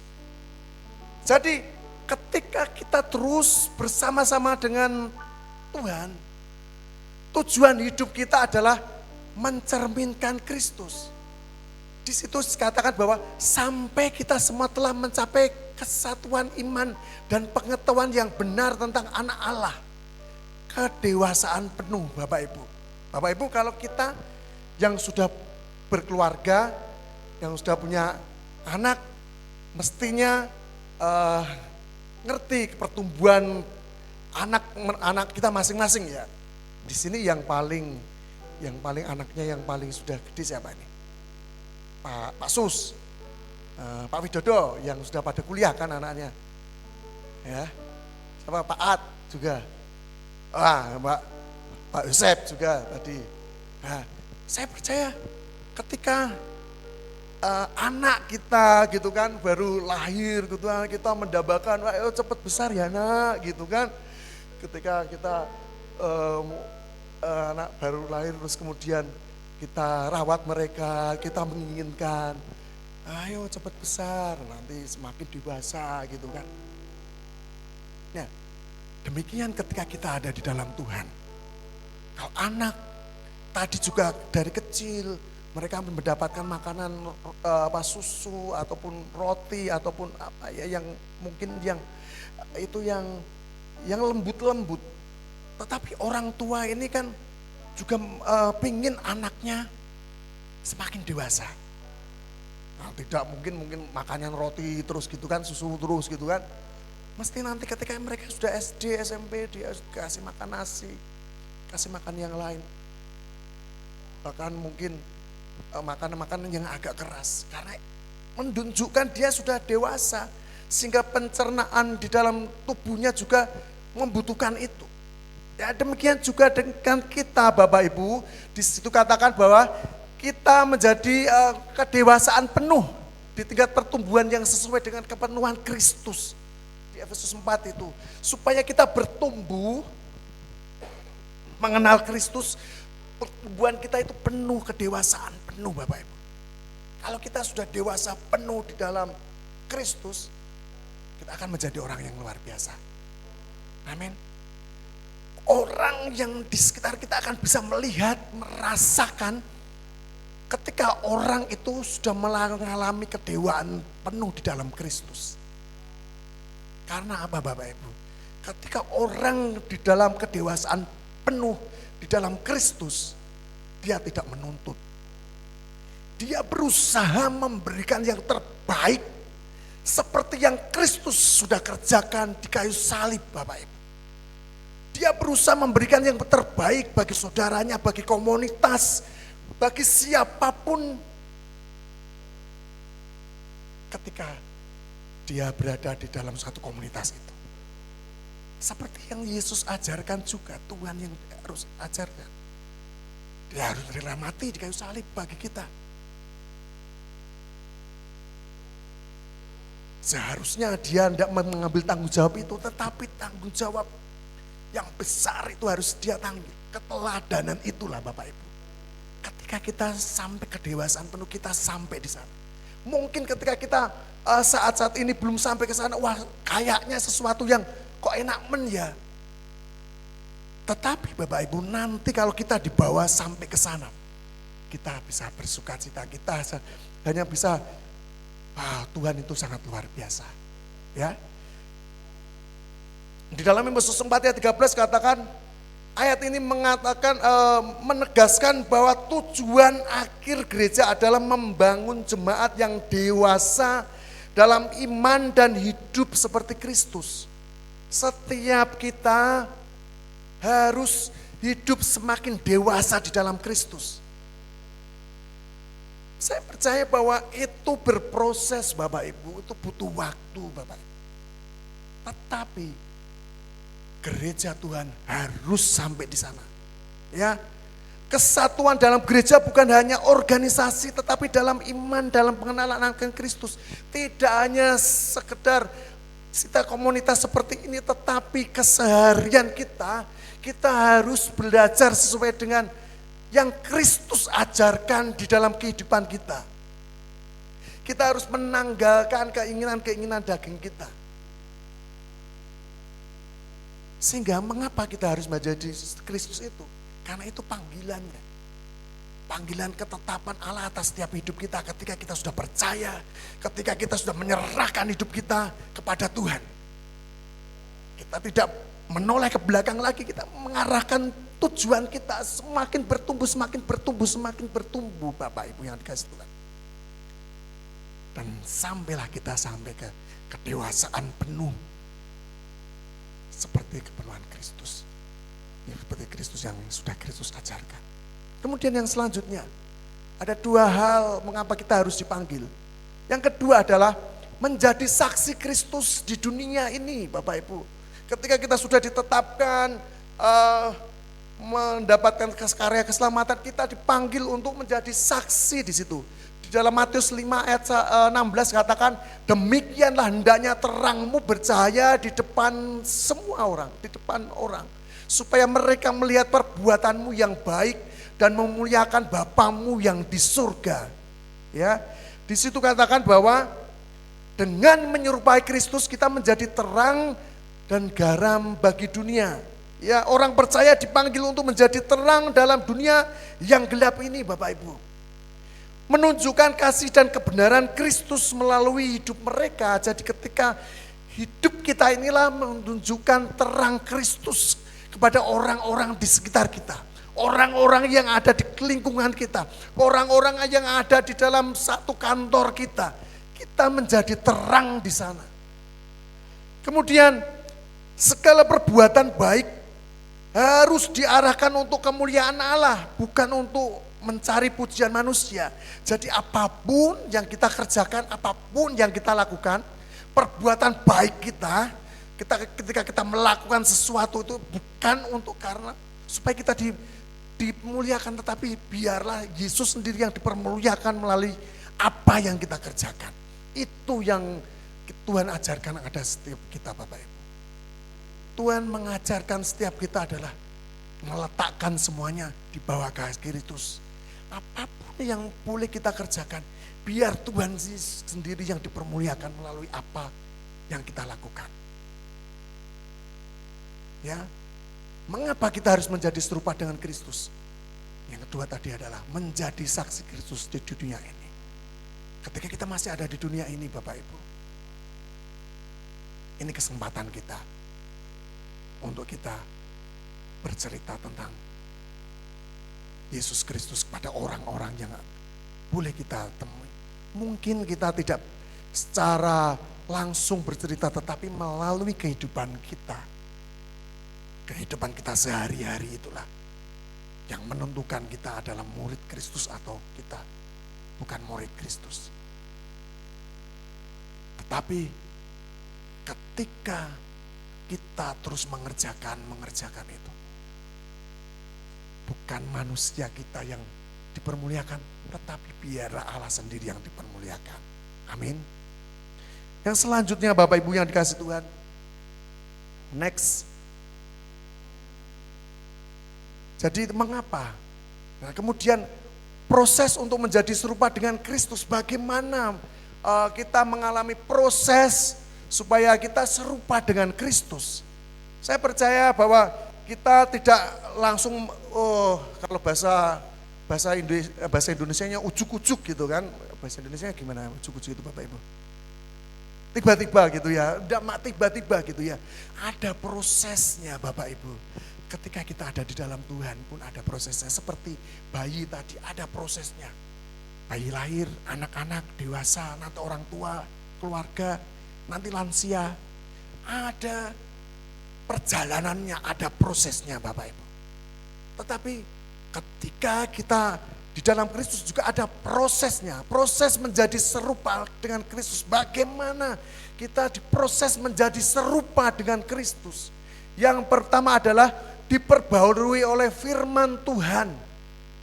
Jadi ketika kita terus bersama-sama dengan Tuhan, tujuan hidup kita adalah mencerminkan Kristus. Di situ dikatakan bahwa sampai kita semua telah mencapai kesatuan iman dan pengetahuan yang benar tentang anak Allah. Kedewasaan penuh Bapak Ibu. Bapak Ibu kalau kita yang sudah berkeluarga, yang sudah punya anak, mestinya ngerti pertumbuhan anak kita masing-masing ya. Di sini yang paling anaknya yang paling sudah gede siapa ini? Pak Sus, Pak Widodo yang sudah pada kuliah kan anaknya, ya, sama Pak At juga, Pak Yosep juga tadi. Nah, saya percaya ketika anak kita gitu kan baru lahir gitu kan kita mendambakan, ayo cepet besar ya nak gitu kan. Ketika kita anak baru lahir terus kemudian kita rawat mereka, kita menginginkan, ayo cepat besar, nanti semakin dewasa gitu kan. Nah, demikian ketika kita ada di dalam Tuhan. Kalau anak tadi juga dari kecil, mereka mendapatkan makanan susu ataupun roti ataupun apa ya yang mungkin yang itu yang lembut-lembut. Tetapi orang tua ini kan juga pingin anaknya semakin dewasa. Nah, tidak mungkin makannya roti terus gitu kan, susu terus gitu kan. Mesti nanti ketika mereka sudah SD, SMP, dia kasih makan nasi, kasih makan yang lain. Bahkan mungkin makanan-makanan yang agak keras. Karena menunjukkan dia sudah dewasa. Sehingga pencernaan di dalam tubuhnya juga membutuhkan itu. Ya, demikian juga dengan kita Bapak Ibu, di situ katakan bahwa kita menjadi kedewasaan penuh di tingkat pertumbuhan yang sesuai dengan kepenuhan Kristus. Di Efesus 4 itu, supaya kita bertumbuh mengenal Kristus, pertumbuhan kita itu penuh kedewasaan penuh Bapak Ibu. Kalau kita sudah dewasa penuh di dalam Kristus, kita akan menjadi orang yang luar biasa. Amin. Orang yang di sekitar kita akan bisa melihat, merasakan ketika orang itu sudah mengalami kedewaan penuh di dalam Kristus. Karena apa Bapak Ibu? Ketika orang di dalam kedewasaan penuh di dalam Kristus, dia tidak menuntut. Dia berusaha memberikan yang terbaik seperti yang Kristus sudah kerjakan di kayu salib Bapak Ibu. Dia berusaha memberikan yang terbaik bagi saudaranya, bagi komunitas, bagi siapapun ketika dia berada di dalam satu komunitas itu. Seperti yang Yesus ajarkan juga, Tuhan yang harus ajarkan. Dia harus rela mati di kayu salib bagi kita. Seharusnya dia tidak mengambil tanggung jawab itu, tetapi tanggung jawab yang besar itu harus dia tanggung. Keteladanan itulah Bapak Ibu. Ketika kita sampai kedewasaan penuh, kita sampai di sana. Mungkin ketika kita saat-saat ini belum sampai ke sana, wah kayaknya sesuatu yang kok enak ya. Tetapi Bapak Ibu nanti kalau kita dibawa sampai ke sana, kita bisa bersuka cita, kita hanya bisa, Tuhan itu sangat luar biasa. Ya. Di dalam Efesus 4 ayat 13 katakan, ayat ini mengatakan, menegaskan bahwa tujuan akhir gereja adalah membangun jemaat yang dewasa dalam iman dan hidup seperti Kristus. Setiap kita harus hidup semakin dewasa di dalam Kristus. Saya percaya bahwa itu berproses Bapak Ibu, itu butuh waktu Bapak Ibu. Tetapi gereja Tuhan harus sampai di sana. Ya. Kesatuan dalam gereja bukan hanya organisasi, tetapi dalam iman, dalam pengenalan akan Kristus. Tidak hanya sekedar kita komunitas seperti ini, tetapi keseharian kita harus belajar sesuai dengan yang Kristus ajarkan di dalam kehidupan kita. Kita harus menanggalkan keinginan-keinginan daging kita. Sehingga mengapa kita harus menjadi Kristus itu? Karena itu panggilannya. Panggilan ketetapan Allah atas setiap hidup kita ketika kita sudah percaya, ketika kita sudah menyerahkan hidup kita kepada Tuhan. Kita tidak menoleh ke belakang lagi, kita mengarahkan tujuan kita semakin bertumbuh, semakin bertumbuh Bapak Ibu yang dikasih Tuhan. Dan sampailah kita sampai ke kedewasaan penuh. Seperti kepenuhan Kristus. Ya, seperti Kristus yang sudah Kristus ajarkan. Kemudian yang selanjutnya, ada dua hal mengapa kita harus dipanggil. Yang kedua adalah menjadi saksi Kristus di dunia ini Bapak Ibu. Ketika kita sudah ditetapkan, mendapatkan karya keselamatan, kita dipanggil untuk menjadi saksi di situ. Dalam Matius 5 ayat 16 katakan, demikianlah hendaknya terangmu bercahaya di depan semua orang, di depan orang. Supaya mereka melihat perbuatanmu yang baik dan memuliakan Bapamu yang di surga. Ya, di situ katakan bahwa dengan menyerupai Kristus kita menjadi terang dan garam bagi dunia. Ya, orang percaya dipanggil untuk menjadi terang dalam dunia yang gelap ini Bapak Ibu. Menunjukkan kasih dan kebenaran Kristus melalui hidup mereka. Jadi ketika hidup kita inilah menunjukkan terang Kristus kepada orang-orang di sekitar kita. Orang-orang yang ada di lingkungan kita. Orang-orang yang ada di dalam satu kantor kita. Kita menjadi terang di sana. Kemudian segala perbuatan baik harus diarahkan untuk kemuliaan Allah. Bukan untuk mencari pujian manusia. Jadi apapun yang kita kerjakan, apapun yang kita lakukan, perbuatan baik kita ketika kita melakukan sesuatu itu bukan untuk karena supaya kita dimuliakan, tetapi biarlah Yesus sendiri yang dipermuliakan melalui apa yang kita kerjakan. Itu yang Tuhan ajarkan ada setiap kita Bapak Ibu. Tuhan mengajarkan setiap kita adalah meletakkan semuanya di bawah kaki Kristus. Apapun yang boleh kita kerjakan, biar Tuhan sendiri yang dipermuliakan melalui apa yang kita lakukan. Ya, mengapa kita harus menjadi serupa dengan Kristus? Yang kedua tadi adalah menjadi saksi Kristus di dunia ini. Ketika kita masih ada di dunia ini Bapak Ibu, ini kesempatan kita untuk kita bercerita tentang Yesus Kristus kepada orang-orang yang boleh kita temui. Mungkin kita tidak secara langsung bercerita, tetapi melalui kehidupan kita. Kehidupan kita sehari-hari itulah yang menentukan kita adalah murid Kristus atau kita bukan murid Kristus. Tetapi ketika kita terus mengerjakan itu, bukan manusia kita yang dipermuliakan, tetapi biarlah Allah sendiri yang dipermuliakan. Amin. Yang selanjutnya Bapak Ibu yang dikasih Tuhan. Next. Jadi mengapa? Nah, kemudian proses untuk menjadi serupa dengan Kristus. Bagaimana kita mengalami proses supaya kita serupa dengan Kristus. Saya percaya bahwa kita tidak langsung, kalau bahasa bahasa Indonesianya ujuk-ujuk gitu kan. Bahasa Indonesianya gimana ujuk-ujuk itu Bapak Ibu? Tiba-tiba gitu ya, tiba-tiba gitu ya. Ada prosesnya Bapak Ibu. Ketika kita ada di dalam Tuhan pun ada prosesnya. Seperti bayi tadi ada prosesnya. Bayi lahir, anak-anak, dewasa, nanti orang tua, keluarga, nanti lansia. Ada perjalanannya, ada prosesnya Bapak Ibu. Tetapi ketika kita di dalam Kristus juga ada prosesnya. Proses menjadi serupa dengan Kristus. Bagaimana kita diproses menjadi serupa dengan Kristus. Yang pertama adalah diperbaharui oleh firman Tuhan.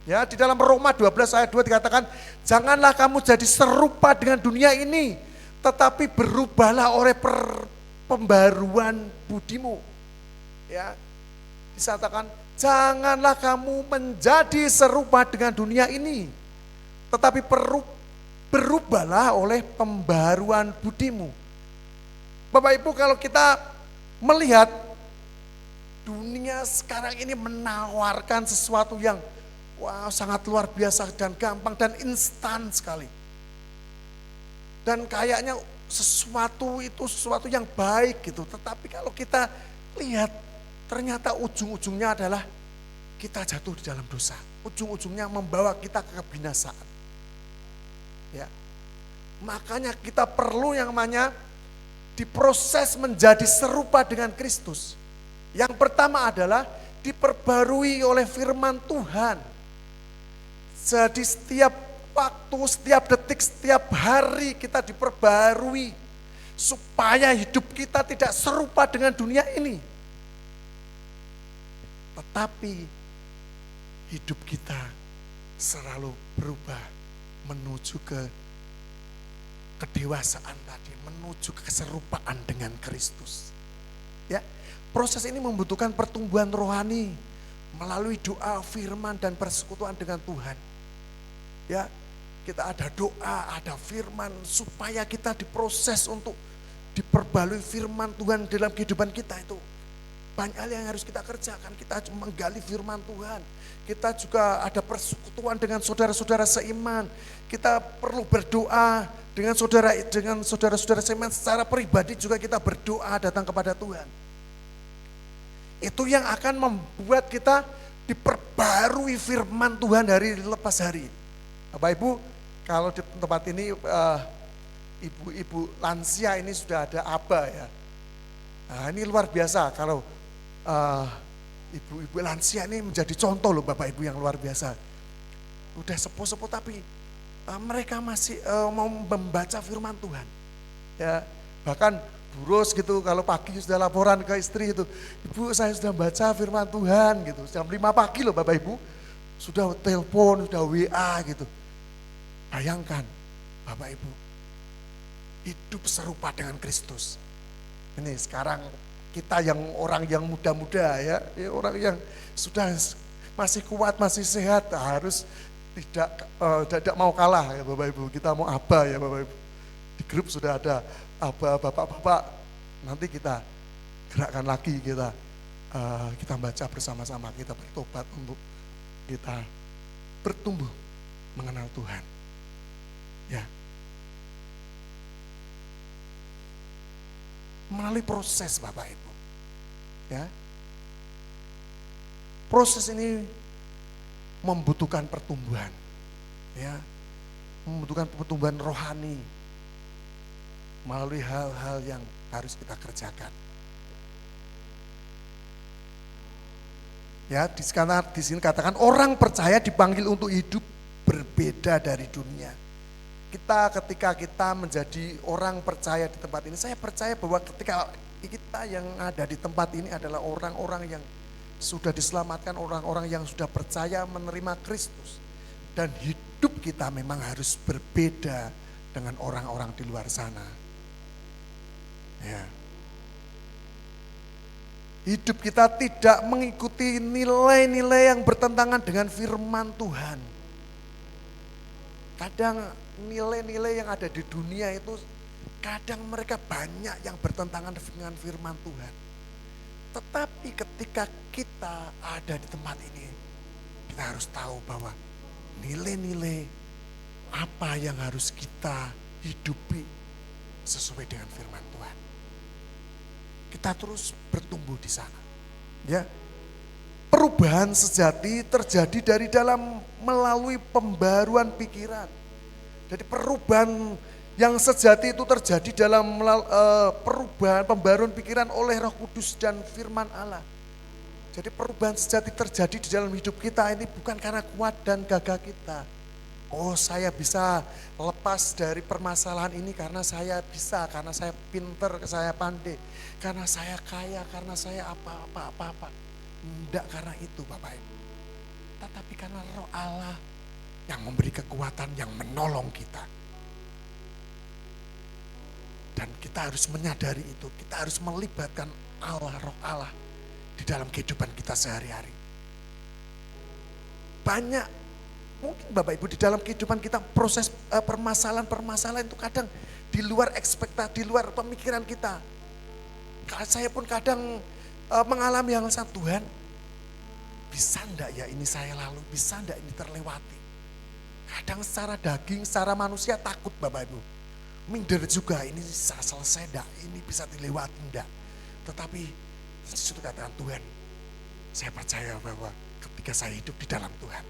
Ya, di dalam Roma 12 ayat 2 dikatakan, janganlah kamu jadi serupa dengan dunia ini, tetapi berubahlah oleh pembaruan budimu. Ya, disatakan janganlah kamu menjadi serupa dengan dunia ini, tetapi berubahlah oleh pembaruan budimu. Bapak Ibu, kalau kita melihat dunia sekarang ini menawarkan sesuatu yang sangat luar biasa dan gampang dan instan sekali. Dan kayaknya sesuatu yang baik gitu. Tetapi kalau kita lihat ternyata ujung-ujungnya adalah kita jatuh di dalam dosa. Ujung-ujungnya membawa kita ke kebinasaan. Ya. Makanya kita perlu yang namanya diproses menjadi serupa dengan Kristus. Yang pertama adalah diperbarui oleh firman Tuhan. Jadi setiap waktu, setiap detik, setiap hari kita diperbarui supaya hidup kita tidak serupa dengan dunia ini. Tetapi hidup kita selalu berubah menuju ke kedewasaan tadi, menuju ke keserupaan dengan Kristus. Ya, proses ini membutuhkan pertumbuhan rohani melalui doa, firman dan persekutuan dengan Tuhan. Ya, kita ada doa, ada firman supaya kita diproses untuk diperbarui firman Tuhan dalam kehidupan kita itu. Banyak hal yang harus kita kerjakan, kita menggali firman Tuhan. Kita juga ada persekutuan dengan saudara-saudara seiman. Kita perlu berdoa dengan saudara-saudara seiman secara pribadi juga kita berdoa datang kepada Tuhan. Itu yang akan membuat kita diperbarui firman Tuhan hari lepas hari. Bapak Ibu, kalau di tempat ini ibu-ibu lansia ini sudah ada aba ya. Nah, ini luar biasa kalau ibu-ibu lansia ini menjadi contoh loh Bapak Ibu yang luar biasa. Udah sepuh-sepuh tapi mereka masih mau membaca firman Tuhan. Ya, bahkan burus gitu kalau pagi sudah laporan ke istri itu, ibu saya sudah baca firman Tuhan gitu. Jam 5 pagi loh Bapak Ibu, sudah telepon, sudah WA gitu. Bayangkan Bapak Ibu, hidup serupa dengan Kristus. Ini sekarang kita yang orang yang muda-muda ya orang yang sudah masih kuat, masih sehat, harus tidak mau kalah ya Bapak Ibu. Kita mau aba ya Bapak Ibu. Di grup sudah ada aba bapak-bapak. Nanti kita gerakkan lagi, kita baca bersama-sama, kita bertobat untuk kita bertumbuh mengenal Tuhan. Ya. Melalui proses Bapak Ibu. Ya. Proses ini membutuhkan pertumbuhan. Ya. Membutuhkan pertumbuhan rohani melalui hal-hal yang harus kita kerjakan. Ya, di sini katakan orang percaya dipanggil untuk hidup berbeda dari dunia. Ketika kita menjadi orang percaya di tempat ini, saya percaya bahwa ketika kita yang ada di tempat ini adalah orang-orang yang sudah diselamatkan, orang-orang yang sudah percaya menerima Kristus. Dan hidup kita memang harus berbeda dengan orang-orang di luar sana. Ya. Hidup kita tidak mengikuti nilai-nilai yang bertentangan dengan firman Tuhan. Kadang nilai-nilai yang ada di dunia itu kadang mereka banyak yang bertentangan dengan firman Tuhan. Tetapi ketika kita ada di tempat ini, kita harus tahu bahwa nilai-nilai apa yang harus kita hidupi sesuai dengan firman Tuhan. Kita terus bertumbuh di sana. Ya. Perubahan sejati terjadi dari dalam melalui pembaruan pikiran. Jadi perubahan yang sejati itu terjadi dalam perubahan pembaruan pikiran oleh Roh Kudus dan firman Allah. Jadi perubahan sejati terjadi di dalam hidup kita ini bukan karena kuat dan gagah kita. Oh, saya bisa lepas dari permasalahan ini karena saya bisa, karena saya pinter, saya pandai, karena saya kaya, karena saya apa. Tidak karena itu Bapak Ibu. Tetapi karena Roh Allah yang memberi kekuatan, yang menolong kita. Dan kita harus menyadari itu, kita harus melibatkan Allah, Roh Allah di dalam kehidupan kita sehari-hari. Banyak, mungkin Bapak Ibu di dalam kehidupan kita proses permasalahan itu kadang di luar ekspektasi, di luar pemikiran kita. Saya pun kadang mengalami hal yang Tuhan, bisa enggak ya ini saya lalu, bisa enggak ini terlewati. Kadang secara daging, secara manusia takut Bapak Ibu. Minder juga, ini bisa selesai enggak, ini bisa dilewati enggak. Tetapi disitu katakan Tuhan, saya percaya bahwa ketika saya hidup di dalam Tuhan,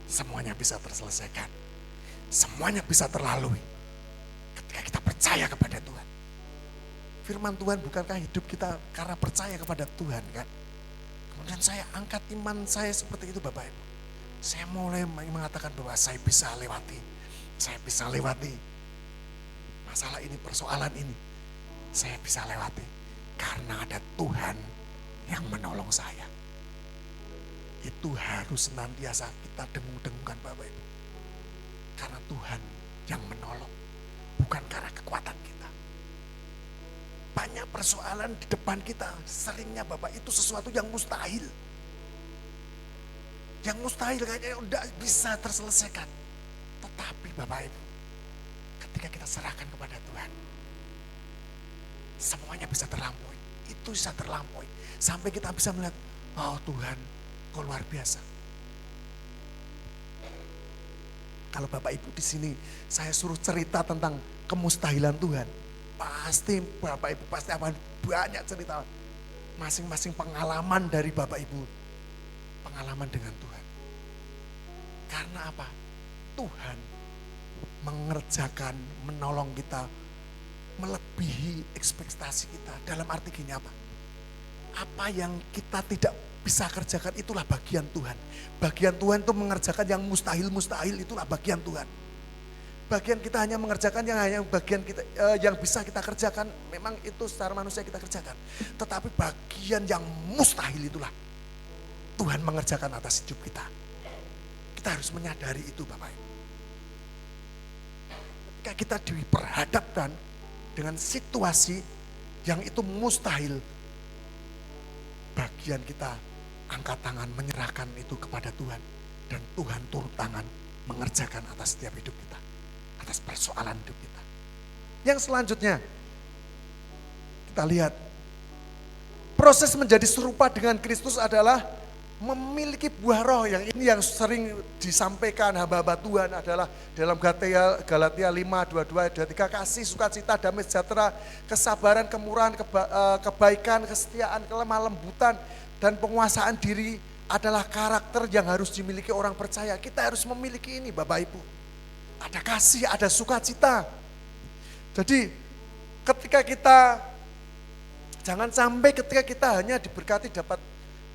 semuanya bisa terselesaikan. Semuanya bisa terlalui. Ketika kita percaya kepada Tuhan. Firman Tuhan bukankah hidup kita karena percaya kepada Tuhan kan? Kemudian saya angkat iman saya seperti itu Bapak Ibu. Saya mulai mengatakan bahwa saya bisa lewati. Saya bisa lewati masalah ini, persoalan ini. Saya bisa lewati karena ada Tuhan yang menolong saya. Itu harus senantiasa kita dengung-dengungkan Bapak Ibu. Karena Tuhan yang menolong, bukan karena kekuatan kita. Banyak persoalan di depan kita, seringnya Bapak itu sesuatu yang mustahil. Yang mustahil kayaknya udah bisa terselesaikan. Tetapi Bapak Ibu, ketika kita serahkan kepada Tuhan, semuanya bisa terlampaui. Itu bisa terlampaui. Sampai kita bisa melihat, oh Tuhan, kau luar biasa. Kalau Bapak Ibu di sini, saya suruh cerita tentang kemustahilan Tuhan. Pasti Bapak Ibu pasti akan banyak cerita. Masing-masing pengalaman dari Bapak Ibu. Pengalaman dengan Tuhan. Karena apa? Tuhan mengerjakan, menolong kita, melebihi ekspektasi kita. Dalam arti gini apa? Apa yang kita tidak bisa kerjakan itulah bagian Tuhan. Bagian Tuhan itu mengerjakan yang mustahil-mustahil, itulah bagian Tuhan. Bagian kita hanya mengerjakan yang hanya bagian kita yang bisa kita kerjakan, memang itu secara manusia kita kerjakan. Tetapi bagian yang mustahil itulah Tuhan mengerjakan atas hidup kita. Kita harus menyadari itu Bapak Ibu. Ketika kita diperhadapkan dengan situasi yang itu mustahil, bagian kita angkat tangan menyerahkan itu kepada Tuhan. Dan Tuhan turun tangan mengerjakan atas setiap hidup kita. Atas persoalan hidup kita. Yang selanjutnya, kita lihat. Proses menjadi serupa dengan Kristus adalah memiliki buah roh. Yang ini yang sering disampaikan hamba-hamba Tuhan adalah dalam Galatia 5:22-23, kasih, sukacita, damai sejahtera, kesabaran, kemurahan, kebaikan, kesetiaan, kelemah lembutan, dan penguasaan diri adalah karakter yang harus dimiliki orang percaya. Kita harus memiliki ini Bapak Ibu. Ada kasih, ada sukacita. Jadi ketika kita, jangan sampai ketika kita hanya diberkati dapat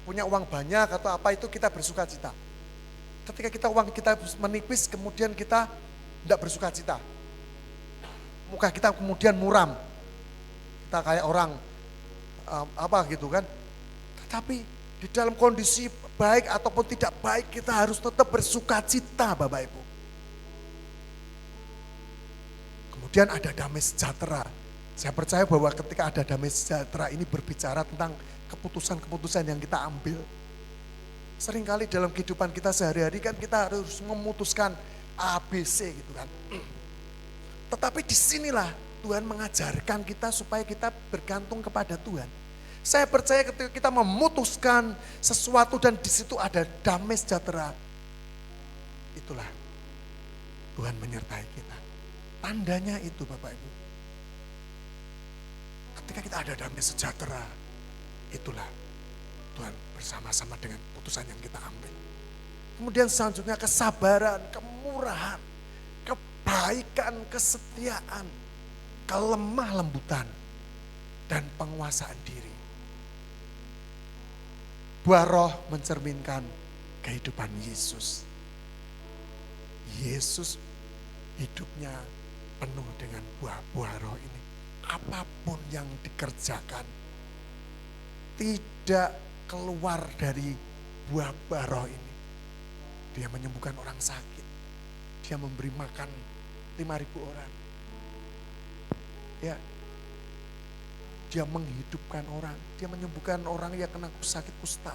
punya uang banyak atau apa itu kita bersukacita. Ketika kita uang kita menipis kemudian kita tidak bersukacita. Muka kita kemudian muram. Kita kayak orang apa gitu kan. Tetapi di dalam kondisi baik ataupun tidak baik kita harus tetap bersukacita Bapak Ibu. Kemudian ada damai sejahtera. Saya percaya bahwa ketika ada damai sejahtera ini berbicara tentang keputusan-keputusan yang kita ambil. Seringkali dalam kehidupan kita sehari-hari kan kita harus memutuskan A, B, C gitu kan. Tetapi disinilah Tuhan mengajarkan kita supaya kita bergantung kepada Tuhan. Saya percaya ketika kita memutuskan sesuatu dan di situ ada damai sejahtera. itulah Tuhan menyertai kita. Tandanya itu Bapak Ibu. Ketika kita ada damai sejahtera, itulah Tuhan bersama-sama dengan putusan yang kita ambil. Kemudian selanjutnya kesabaran, kemurahan, kebaikan, kesetiaan, kelemah lembutan, dan penguasaan diri. Buah roh mencerminkan kehidupan Yesus. Yesus hidupnya penuh dengan buah-buah roh ini. Apapun yang dikerjakan tidak keluar dari buah-buah roh ini. Dia menyembuhkan orang sakit. Dia memberi makan 5.000 orang. Ya, dia menghidupkan orang. Dia menyembuhkan orang yang kena sakit kusta.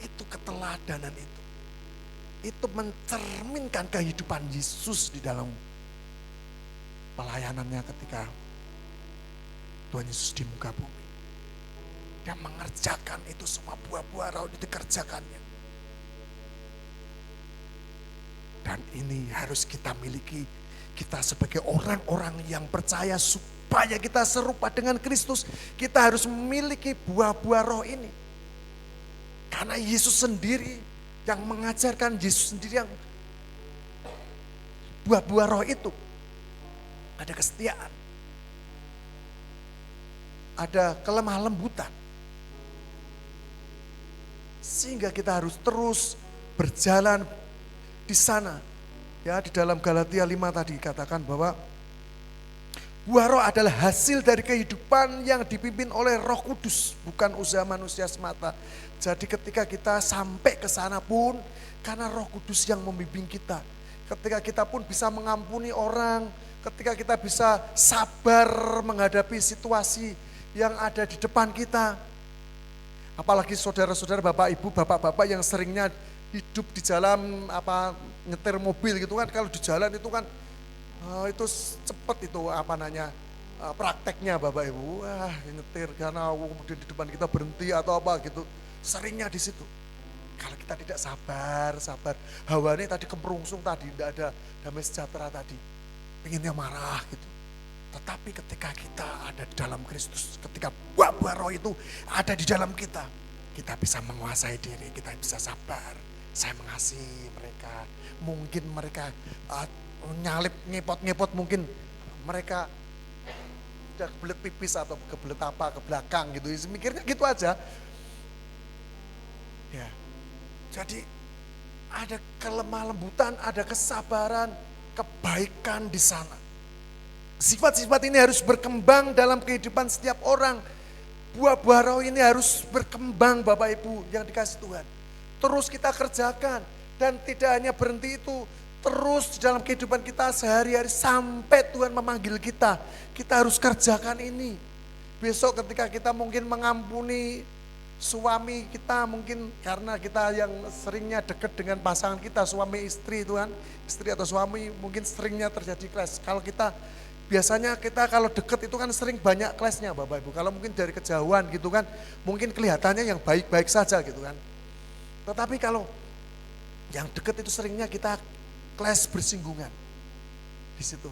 Itu keteladanan itu. Itu mencerminkan kehidupan Yesus di dalam pelayanannya ketika Tuhan Yesus di muka bumi. Dia mengerjakan itu semua buah-buah roh itu dikerjakannya. Dan ini harus kita miliki. Kita sebagai orang-orang yang percaya supaya kita serupa dengan Kristus, kita harus memiliki buah-buah roh ini. Karena Yesus sendiri yang mengajarkan, Yesus sendiri yang buah-buah roh itu. Ada kesetiaan, ada kelemah lembutan. Sehingga kita harus terus berjalan di sana. Ya, di dalam Galatia 5 tadi katakan bahwa buah roh adalah hasil dari kehidupan yang dipimpin oleh Roh Kudus, bukan usaha manusia semata. Jadi ketika kita sampai ke sana pun karena Roh Kudus yang membimbing kita. Ketika kita pun bisa mengampuni orang, ketika kita bisa sabar menghadapi situasi yang ada di depan kita. Apalagi saudara-saudara, bapak ibu, bapak-bapak yang seringnya hidup di jalan nyetir mobil gitu kan, kalau di jalan itu kan itu cepet itu prakteknya bapak ibu, nyetir karena kemudian di depan kita berhenti atau apa gitu, seringnya di situ. Kalau kita tidak sabar, hawanya tadi kemerungsung tadi, tidak ada damai sejahtera tadi, pengennya marah gitu. Tetapi ketika kita ada di dalam Kristus, ketika buah-buah roh itu ada di dalam kita bisa menguasai diri, kita bisa sabar. Saya mengasihi mereka, mungkin mereka nyalip, ngepot-ngepot, mungkin mereka udah kebelet pipis atau kebelet apa, ke belakang gitu, mikirnya gitu aja. Ya, jadi ada kelemah lembutan, ada kesabaran, kebaikan di sana. Sifat-sifat ini harus berkembang dalam kehidupan setiap orang. Buah-buah roh ini harus berkembang Bapak Ibu yang dikasih Tuhan. Terus kita kerjakan dan tidak hanya berhenti itu. Terus di dalam kehidupan kita sehari-hari sampai Tuhan memanggil kita. Kita harus kerjakan ini. Besok ketika kita mungkin mengampuni suami kita, mungkin karena kita yang seringnya dekat dengan pasangan kita, suami istri itu kan, istri atau suami mungkin seringnya terjadi clash. Kalau kita biasanya kita kalau deket itu kan sering banyak clash-nya Bapak Ibu. Kalau mungkin dari kejauhan gitu kan, mungkin kelihatannya yang baik-baik saja gitu kan. Tetapi kalau yang deket itu seringnya kita clash, bersinggungan di situ.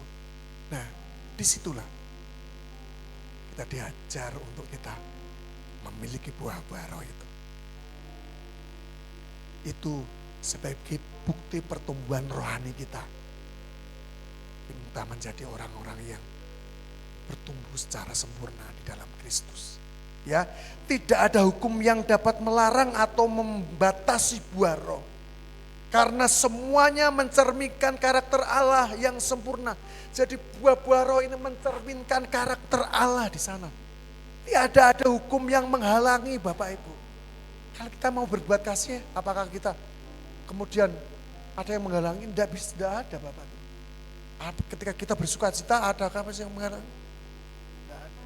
Nah, disitulah kita diajar untuk kita memiliki buah-buah roh itu. Itu sebagai bukti pertumbuhan rohani kita. Kita menjadi orang-orang yang bertumbuh secara sempurna di dalam Kristus. Ya, tidak ada hukum yang dapat melarang atau membatasi buah roh. Karena semuanya mencerminkan karakter Allah yang sempurna. Jadi buah-buah roh ini mencerminkan karakter Allah di sana. Tidak ada hukum yang menghalangi Bapak Ibu. Kalau kita mau berbuat kasih, apakah kita kemudian ada yang menghalangi? Tidak ada Bapak Ibu. Ketika kita bersuka cita, ada apa sih yang menghalangi? Tidak ada.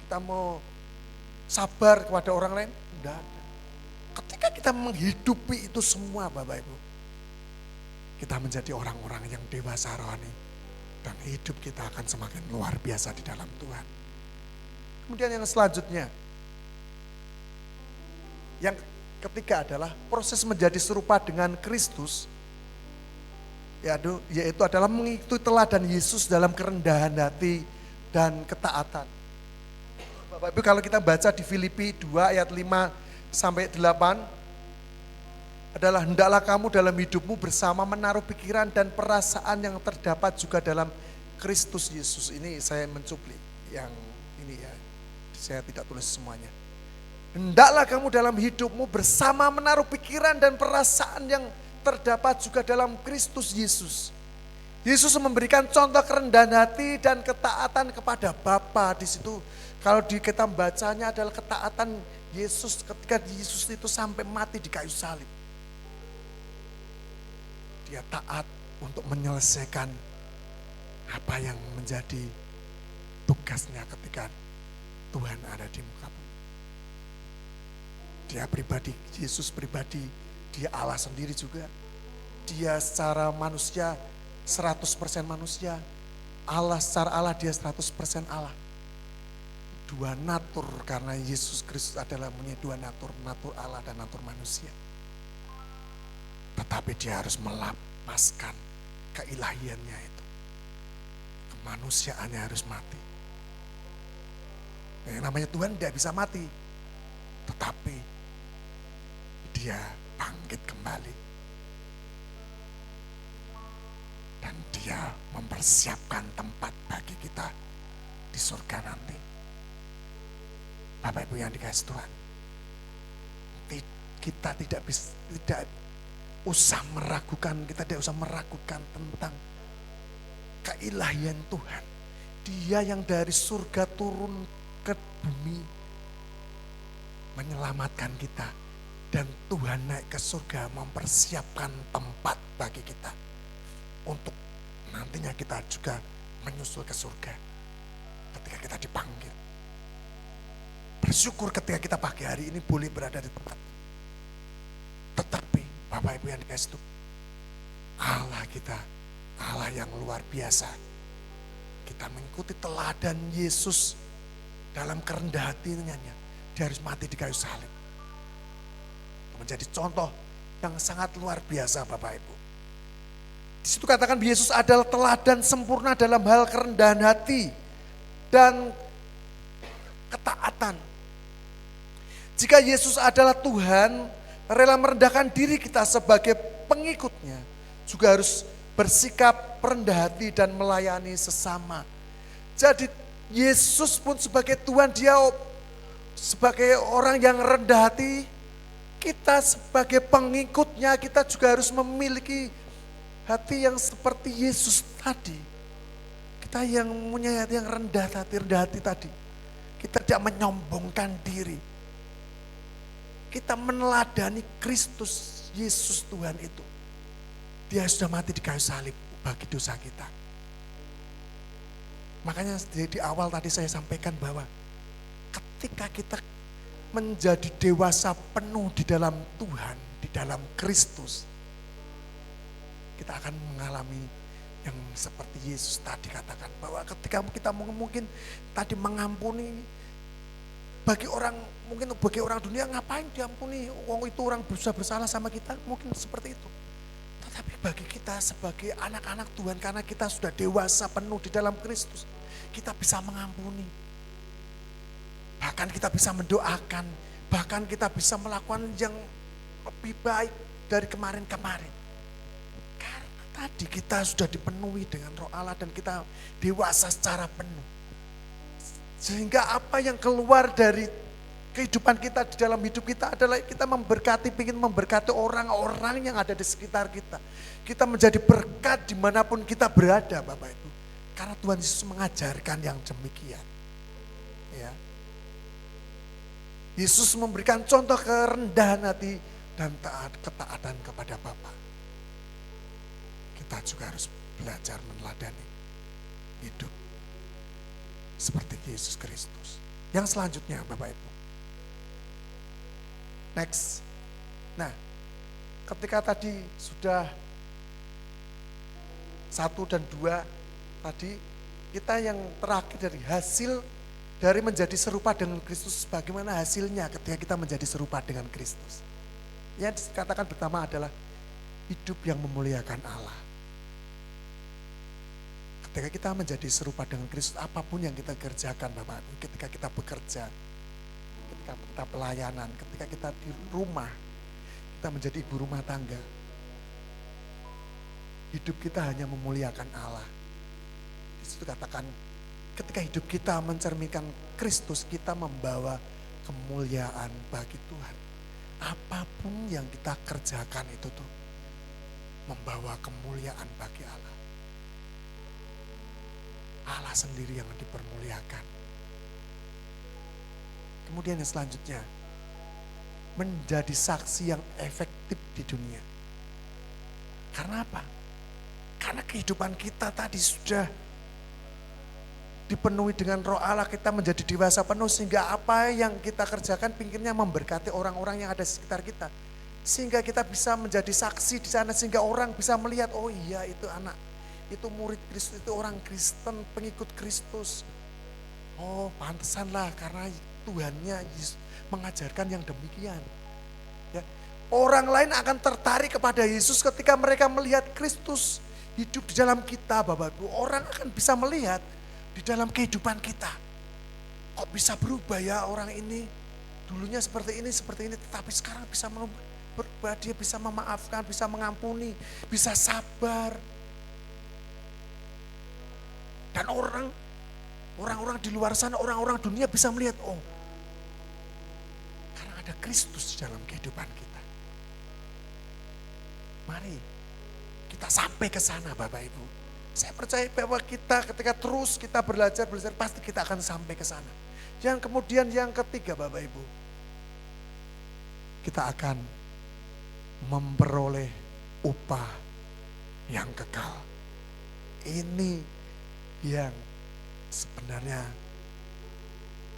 Kita mau sabar kepada orang lain? Tidak ada. Ketika kita menghidupi itu semua Bapak Ibu, kita menjadi orang-orang yang dewasa rohani. Dan hidup kita akan semakin luar biasa di dalam Tuhan. Kemudian yang selanjutnya, yang ketiga adalah proses menjadi serupa dengan Kristus, yaitu adalah mengikuti teladan Yesus dalam kerendahan hati dan ketaatan. Bapak Ibu, kalau kita baca di Filipi 2 ayat 5 sampai 8, adalah hendaklah kamu dalam hidupmu bersama menaruh pikiran dan perasaan yang terdapat juga dalam Kristus Yesus. Ini saya mencuplik yang ini ya, saya tidak tulis semuanya. Hendaklah kamu dalam hidupmu bersama menaruh pikiran dan perasaan yang terdapat juga dalam Kristus Yesus. Yesus memberikan contoh kerendahan hati dan ketaatan kepada Bapa. Di situ kalau kita bacanya adalah ketaatan Yesus ketika Yesus itu sampai mati di kayu salib. Dia taat untuk menyelesaikan apa yang menjadi tugasnya ketika Tuhan ada di muka bumi. Dia pribadi, Yesus pribadi, dia Allah sendiri juga. Dia secara manusia 100% manusia. Allah secara Allah, dia 100% Allah. Dua natur, karena Yesus Kristus adalah punya dua natur, natur Allah dan natur manusia. Tetapi dia harus melepaskan keilahiannya itu. Kemanusiaannya harus mati. Yang namanya Tuhan tidak bisa mati. Tetapi dia bangkit kembali. Dan dia mempersiapkan tempat bagi kita di surga nanti. Bapak Ibu yang dikasihi Tuhan. Kita tidak usah meragukan tentang keilahian Tuhan. Dia yang dari surga turun ke bumi menyelamatkan kita, dan Tuhan naik ke surga mempersiapkan tempat bagi kita untuk nantinya kita juga menyusul ke surga ketika kita dipanggil. Bersyukur ketika kita pagi hari ini boleh berada di tempat. Tetapi Bapak Ibu yang dikasihi Tuhan, Allah kita, Allah yang luar biasa. Kita mengikuti teladan Yesus dalam kerendahan hatinya. Dia harus mati di kayu salib. Menjadi contoh yang sangat luar biasa Bapak Ibu. Di situ katakan Yesus adalah teladan sempurna dalam hal kerendahan hati dan ketaatan. Jika Yesus adalah Tuhan, rela merendahkan diri kita sebagai pengikutnya, juga harus bersikap rendah hati dan melayani sesama. Jadi Yesus pun sebagai Tuhan, dia sebagai orang yang rendah hati. Kita sebagai pengikutnya, kita juga harus memiliki hati yang seperti Yesus tadi. Kita yang punya hati yang rendah hati tadi. Kita tidak menyombongkan diri. Kita meneladani Kristus Yesus Tuhan itu. Dia sudah mati di kayu salib bagi dosa kita. Makanya di awal tadi saya sampaikan bahwa ketika kita menjadi dewasa penuh di dalam Tuhan, di dalam Kristus, kita akan mengalami yang seperti Yesus tadi katakan, bahwa ketika kita mungkin tadi mengampuni, bagi orang dunia ngapain diampuni, wong itu orang bersalah sama kita, mungkin seperti itu. Tetapi bagi kita sebagai anak-anak Tuhan, karena kita sudah dewasa penuh di dalam Kristus, kita bisa mengampuni. Bahkan kita bisa mendoakan, bahkan kita bisa melakukan yang lebih baik dari kemarin-kemarin. Karena tadi kita sudah dipenuhi dengan Roh Allah dan kita dewasa secara penuh. Sehingga apa yang keluar dari kehidupan kita di dalam hidup kita adalah kita ingin memberkati orang-orang yang ada di sekitar kita. Kita menjadi berkat dimanapun kita berada Bapak Ibu. Karena Tuhan Yesus mengajarkan yang demikian. Ya. Yesus memberikan contoh kerendahan hati dan ketaatan kepada Bapa. Kita juga harus belajar meneladani hidup seperti Yesus Kristus. Yang selanjutnya Bapak Ibu. Next. Nah, ketika tadi sudah 1 dan 2 tadi, kita yang terakhir dari hasil dari menjadi serupa dengan Kristus, bagaimana hasilnya ketika kita menjadi serupa dengan Kristus. Yang dikatakan pertama adalah hidup yang memuliakan Allah. Ketika kita menjadi serupa dengan Kristus, apapun yang kita kerjakan Bapak Ibu, ketika kita bekerja, ketika kita pelayanan, ketika kita di rumah, kita menjadi ibu rumah tangga, hidup kita hanya memuliakan Allah. Di situ katakan, ketika hidup kita mencerminkan Kristus, kita membawa kemuliaan bagi Tuhan. Apapun yang kita kerjakan itu tuh membawa kemuliaan bagi Allah. Allah sendiri yang dipermuliakan. Kemudian yang selanjutnya, menjadi saksi yang efektif di dunia. Karena apa? Karena kehidupan kita tadi sudah dipenuhi dengan Roh Allah, kita menjadi dewasa penuh sehingga apa yang kita kerjakan pinggirnya memberkati orang-orang yang ada di sekitar kita. Sehingga kita bisa menjadi saksi di sana, sehingga orang bisa melihat, oh iya itu anak, itu murid Kristus, itu orang Kristen, pengikut Kristus. Oh pantesanlah karena Tuhannya mengajarkan yang demikian. Ya. Orang lain akan tertarik kepada Yesus ketika mereka melihat Kristus hidup di dalam kita, Bapak Ibu. Orang akan bisa melihat di dalam kehidupan kita. Kok bisa berubah ya orang ini? Dulunya seperti ini, tetapi sekarang bisa berubah, dia bisa memaafkan, bisa mengampuni, bisa sabar. Dan orang-orang di luar sana, orang-orang dunia bisa melihat, oh, karena ada Kristus di dalam kehidupan kita. Mari kita sampai ke sana Bapak Ibu. Saya percaya bahwa kita ketika terus kita belajar, pasti kita akan sampai ke sana. Yang kemudian yang ketiga Bapak Ibu, kita akan memperoleh upah yang kekal. Ini yang sebenarnya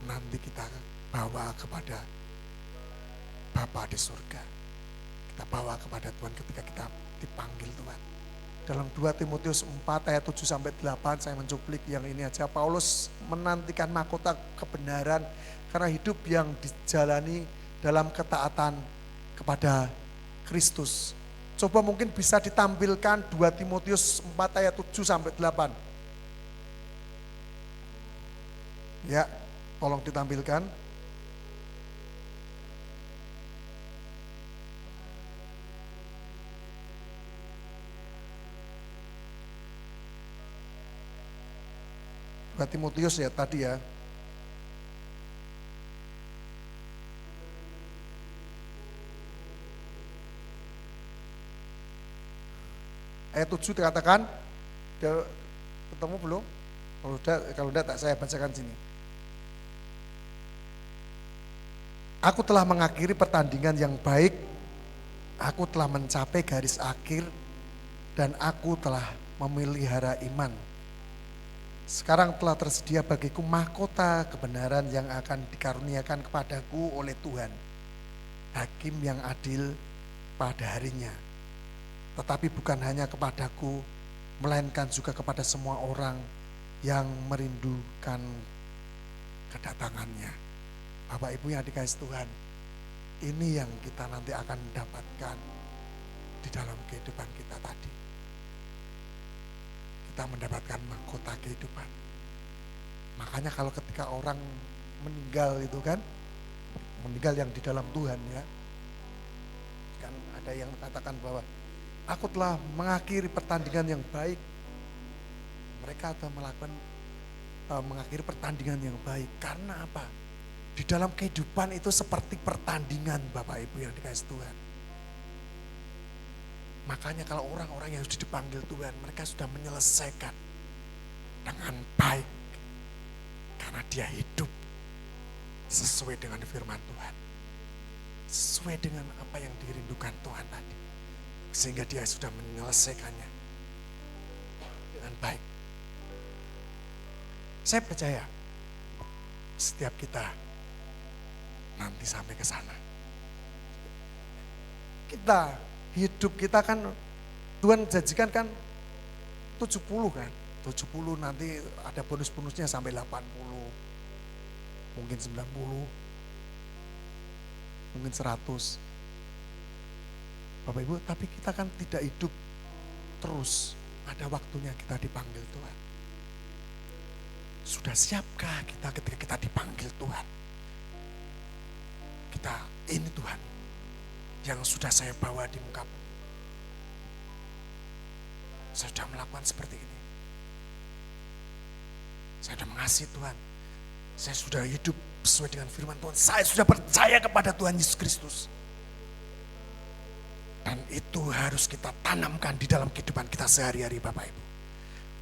nanti kita bawa kepada Bapa di surga. Kita bawa kepada Tuhan ketika kita dipanggil Tuhan. Dalam 2 Timotius 4 ayat 7 sampai 8 saya mencuplik yang ini aja. Paulus menantikan mahkota kebenaran karena hidup yang dijalani dalam ketaatan kepada Kristus. Coba mungkin bisa ditampilkan 2 Timotius 4 ayat 7 sampai 8. Ya, tolong ditampilkan. Dua Timotius ya tadi ya. Ayat 7 dikatakan, ketemu belum? Kalau udah tak saya bacakan sini. Aku telah mengakhiri pertandingan yang baik, aku telah mencapai garis akhir, dan aku telah memelihara iman. Sekarang telah tersedia bagiku mahkota kebenaran yang akan dikaruniakan kepadaku oleh Tuhan, Hakim yang adil pada harinya. Tetapi bukan hanya kepadaku, melainkan juga kepada semua orang yang merindukan kedatangannya. Bapak Ibu yang dikasihi Tuhan, ini yang kita nanti akan dapatkan di dalam kehidupan kita tadi. Kita mendapatkan mahkota kehidupan. Makanya kalau ketika orang meninggal itu kan, meninggal yang di dalam Tuhan ya, kan ada yang mengatakan bahwa aku telah mengakhiri pertandingan yang baik. Mereka telah melakukan mengakhiri pertandingan yang baik. Karena apa? Di dalam kehidupan itu seperti pertandingan Bapak Ibu yang dikasihi Tuhan. Makanya kalau orang-orang yang sudah dipanggil Tuhan, mereka sudah menyelesaikan dengan baik. Karena dia hidup sesuai dengan firman Tuhan. Sesuai dengan apa yang dirindukan Tuhan tadi. Sehingga dia sudah menyelesaikannya dengan baik. Saya percaya setiap kita nanti sampai ke sana. Kita hidup kita kan Tuhan janjikan kan 70 kan. 70 nanti ada bonus-bonusnya sampai 80. Mungkin 90. Mungkin 100. Bapak Ibu, tapi kita kan tidak hidup terus. Ada waktunya kita dipanggil Tuhan. Sudah siapkah kita ketika kita dipanggil Tuhan? Kita, ini Tuhan yang sudah saya bawa di muka bumi. Saya sudah melakukan seperti ini. Saya sudah mengasihi Tuhan. Saya sudah hidup sesuai dengan firman Tuhan. Saya sudah percaya kepada Tuhan Yesus Kristus. Dan itu harus kita tanamkan di dalam kehidupan kita sehari-hari Bapak Ibu.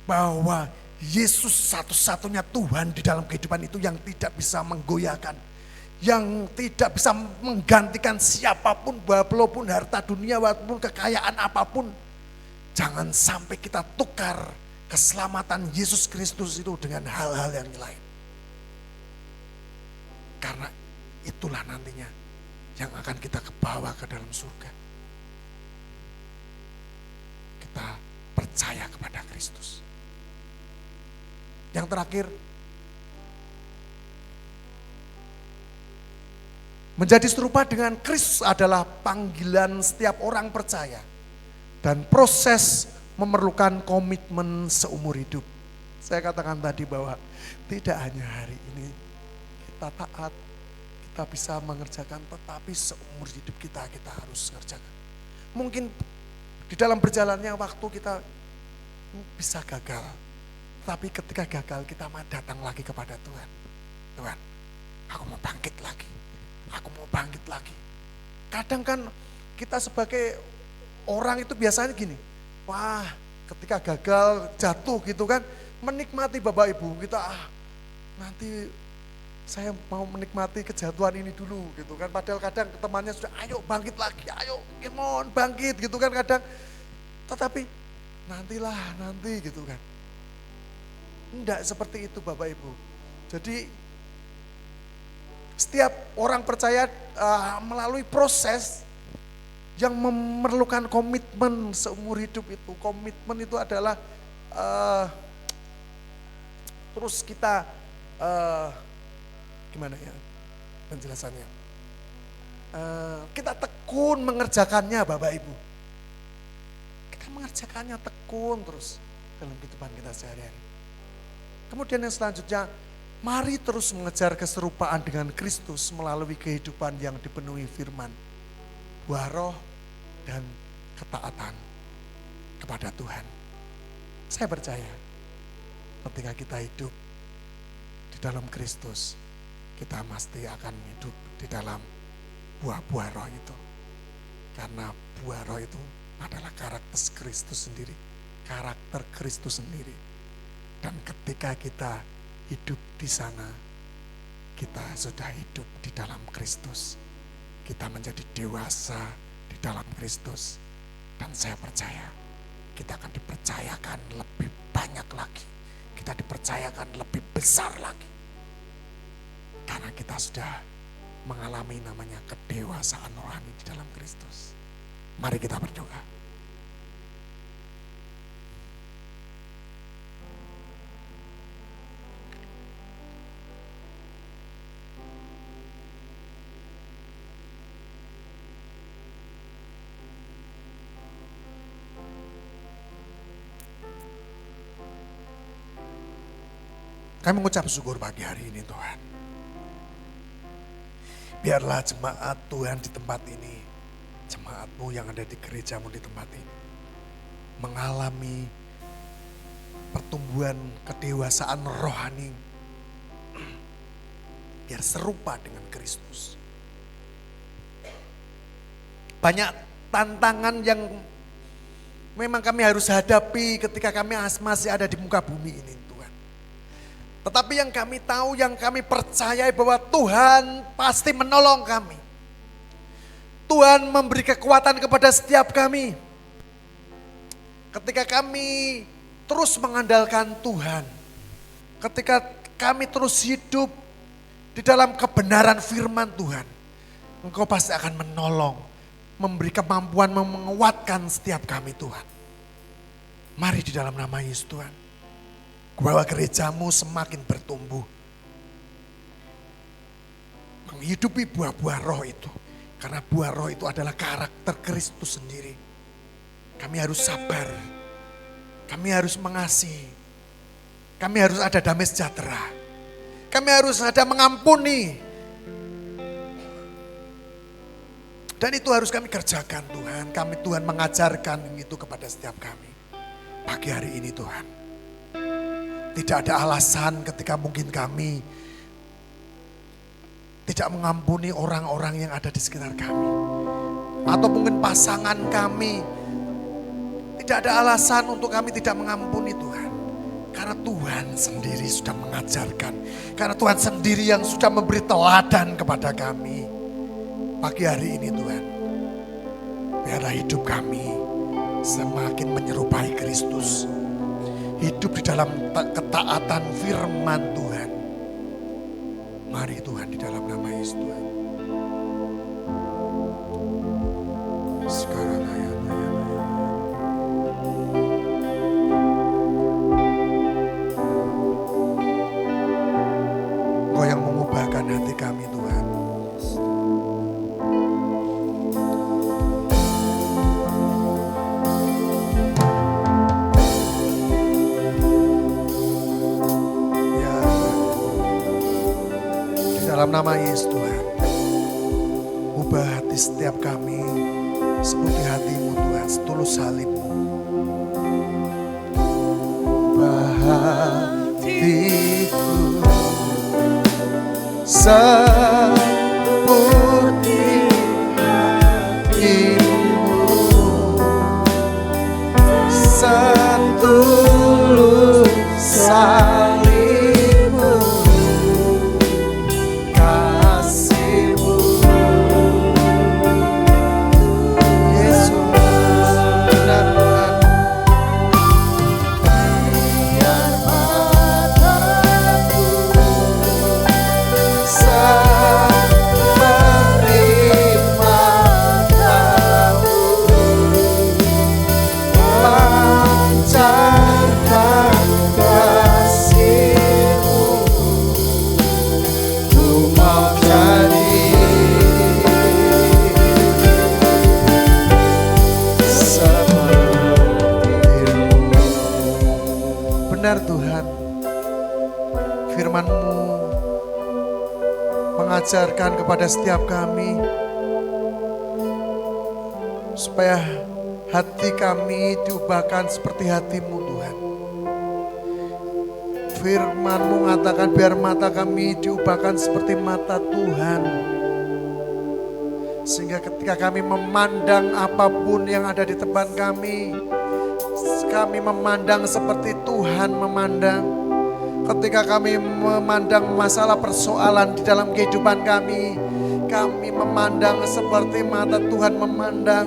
Bahwa Yesus satu-satunya Tuhan di dalam kehidupan itu yang tidak bisa menggoyahkan. Yang tidak bisa menggantikan siapapun, walaupun harta dunia, walaupun kekayaan apapun. Jangan sampai kita tukar keselamatan Yesus Kristus itu dengan hal-hal yang lain. Karena itulah nantinya yang akan kita bawa ke dalam surga. Kita percaya kepada Kristus. Yang terakhir, menjadi serupa dengan Kristus adalah panggilan setiap orang percaya. Dan proses memerlukan komitmen seumur hidup. Saya katakan tadi bahwa tidak hanya hari ini kita taat, kita bisa mengerjakan, tetapi seumur hidup kita harus mengerjakan. Mungkin di dalam berjalannya waktu kita bisa gagal, tapi ketika gagal kita datang lagi kepada Tuhan. Tuhan, aku mau bangkit lagi. Aku mau bangkit lagi. Kadang kan kita sebagai orang itu biasanya gini, wah ketika gagal jatuh gitu kan, menikmati Bapak Ibu, kita nanti saya mau menikmati kejatuhan ini dulu gitu kan. Padahal kadang temannya sudah ayo bangkit lagi, ayo come on bangkit gitu kan kadang. Tetapi nanti gitu kan. Enggak seperti itu Bapak Ibu. Jadi setiap orang percaya melalui proses yang memerlukan komitmen seumur hidup itu. Komitmen itu adalah terus kita gimana ya penjelasannya? Kita tekun mengerjakannya Bapak Ibu. Kita mengerjakannya tekun terus dalam kehidupan kita sehari-hari. Kemudian yang selanjutnya, mari terus mengejar keserupaan dengan Kristus melalui kehidupan yang dipenuhi firman, buah roh, dan ketaatan kepada Tuhan. Saya percaya ketika kita hidup di dalam Kristus, kita pasti akan hidup di dalam buah-buah roh itu. Karena buah roh itu adalah karakter Kristus sendiri. Karakter Kristus sendiri. Dan ketika kita hidup di sana, kita sudah hidup di dalam Kristus. Kita menjadi dewasa di dalam Kristus. Dan saya percaya kita akan dipercayakan lebih banyak lagi. Kita dipercayakan lebih besar lagi. Karena kita sudah mengalami namanya kedewasaan rohani di dalam Kristus. Mari kita berdoa. Kami mengucap syukur pagi hari ini Tuhan. Biarlah jemaat Tuhan di tempat ini, jemaat-Mu yang ada di gereja-Mu di tempat ini, mengalami pertumbuhan kedewasaan rohani. Biar serupa dengan Kristus. Banyak tantangan yang memang kami harus hadapi ketika kami masih ada di muka bumi ini. Tetapi yang kami tahu, yang kami percayai bahwa Tuhan pasti menolong kami. Tuhan memberi kekuatan kepada setiap kami. Ketika kami terus mengandalkan Tuhan. Ketika kami terus hidup di dalam kebenaran firman Tuhan. Engkau pasti akan menolong, memberi kemampuan menguatkan setiap kami Tuhan. Mari di dalam nama Yesus Tuhan. Bahwa gereja-Mu semakin bertumbuh. Menghidupi buah-buah roh itu. Karena buah roh itu adalah karakter Kristus sendiri. Kami harus sabar. Kami harus mengasihi. Kami harus ada damai sejahtera. Kami harus ada mengampuni. Dan itu harus kami kerjakan Tuhan. Tuhan mengajarkan itu kepada setiap kami. Pagi hari ini Tuhan. Tidak ada alasan ketika mungkin kami tidak mengampuni orang-orang yang ada di sekitar kami. Atau mungkin pasangan kami. Tidak ada alasan untuk kami tidak mengampuni Tuhan. Karena Tuhan sendiri sudah mengajarkan. Karena Tuhan sendiri yang sudah memberi teladan kepada kami. Pagi hari ini Tuhan. Biarlah hidup kami semakin menyerupai Kristus. Hidup di dalam ketaatan firman Tuhan. Mari Tuhan di dalam nama Yesus Tuhan. Sekarang Engkau yang mengubahkan hati kami Tuhan. Ya, di dalam nama Yesus Tuhan. Ubah hati setiap kami seperti hati-Mu Tuhan, setulus salib-Mu. Ubah hatiku seperti hati-Mu, setulus salib-Mu, kasih-Mu. Yesus, benar Tuhan. Biar mataku seperti matamu, pancarkan kasih-Mu. Ku mau jadi seperti-Mu. Benar Tuhan, firman-Mu mengajarkan kepada setiap kami supaya hati kami diubahkan seperti hati-Mu Tuhan. Firman-Mu mengatakan biar mata kami diubahkan seperti mata Tuhan. Sehingga ketika kami memandang apapun yang ada di depan kami memandang seperti Tuhan memandang. Ketika kami memandang masalah persoalan di dalam kehidupan kami memandang seperti mata Tuhan memandang.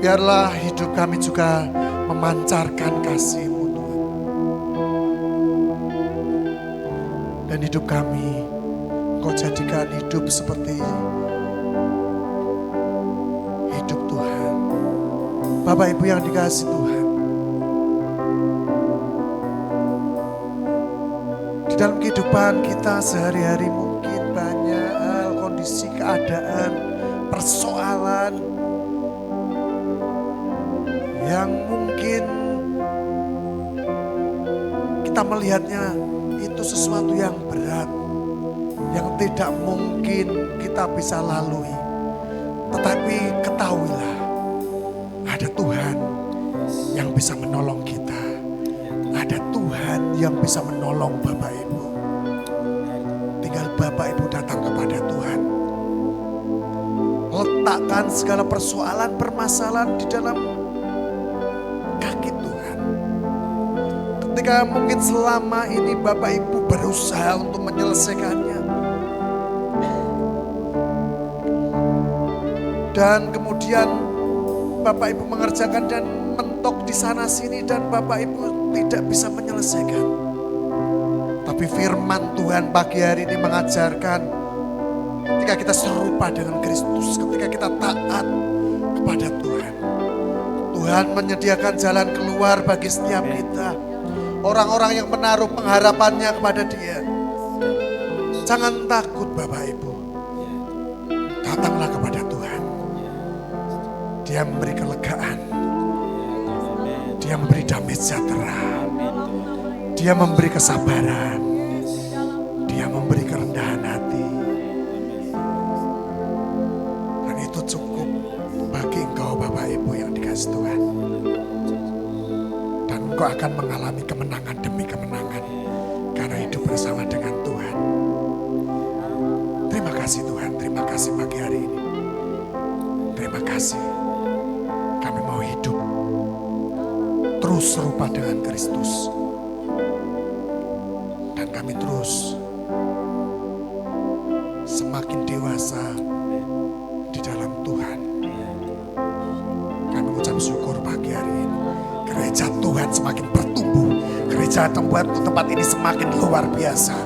Biarlah hidup kami juga memancarkan kasih-Mu Tuhan. Dan hidup kami Engkau jadikan hidup seperti hidup Tuhan. Bapak Ibu yang dikasihi Tuhan, di dalam kehidupan kita sehari-hari mungkin banyak hal, kondisi, keadaan, persoalan yang mungkin kita melihatnya itu sesuatu yang berat, yang tidak mungkin kita bisa lalui. Tetapi ketahuilah, ada Tuhan yang bisa menolong kita. Ada Tuhan yang bisa menolong Bapak Ibu. Tinggal Bapak Ibu datang kepada Tuhan. Letakkan segala persoalan, permasalahan di dalam kaki Tuhan. Ketika mungkin selama ini Bapak Ibu berusaha untuk menyelesaikannya. Dan kemudian Bapak Ibu mengerjakan dan mentok di sana sini dan Bapak Ibu tidak bisa menyelesaikan. Tapi firman Tuhan pagi hari ini mengajarkan ketika kita serupa dengan Kristus, ketika kita taat kepada Tuhan. Tuhan menyediakan jalan keluar bagi setiap kita. orang-orang yang menaruh pengharapannya kepada Dia. Jangan takut Bapak Ibu. Datanglah kepada Tuhan. Dia memberi kelegaan. Dia memberi damai sejahtera. Dia memberi kesabaran. Dia memberi kerendahan hati. Dan itu cukup bagi engkau Bapak Ibu yang dikasih Tuhan. Dan engkau akan mengalami kemenangan demi kemenangan karena hidup bersama dengan Tuhan. Terima kasih Tuhan, terima kasih pagi hari ini. Terima kasih. Kami mau hidup terus serupa dengan Kristus. Dan kami terus semakin dewasa di dalam Tuhan. Kami ucap syukur pagi hari ini. Gereja Tuhan semakin bertumbuh. Gereja tempat ini semakin luar biasa.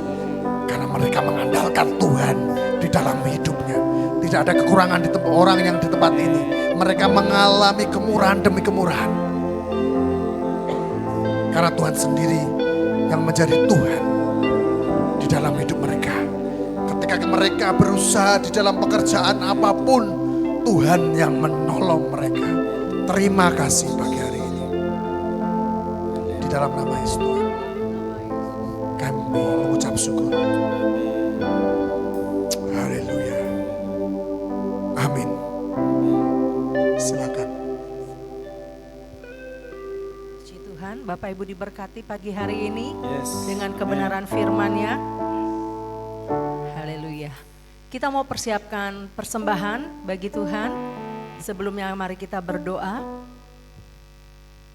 Karena mereka mengandalkan Tuhan di dalam hidupnya. Tidak ada kekurangan di tempat orang yang di tempat ini. Mereka mengalami kemurahan demi kemurahan. Karena Tuhan sendiri yang menjadi Tuhan di dalam hidup mereka. Ketika mereka berusaha di dalam pekerjaan apapun, Tuhan yang menolong mereka. Terima kasih pagi hari ini. Di dalam nama Yesus Tuhan, kami mengucap syukur. Haleluya. Amin. Silakan. Puji Tuhan, Bapak Ibu diberkati pagi hari ini Yes. dengan kebenaran firman-Nya. Haleluya. Kita mau persiapkan persembahan bagi Tuhan. Sebelumnya mari kita berdoa.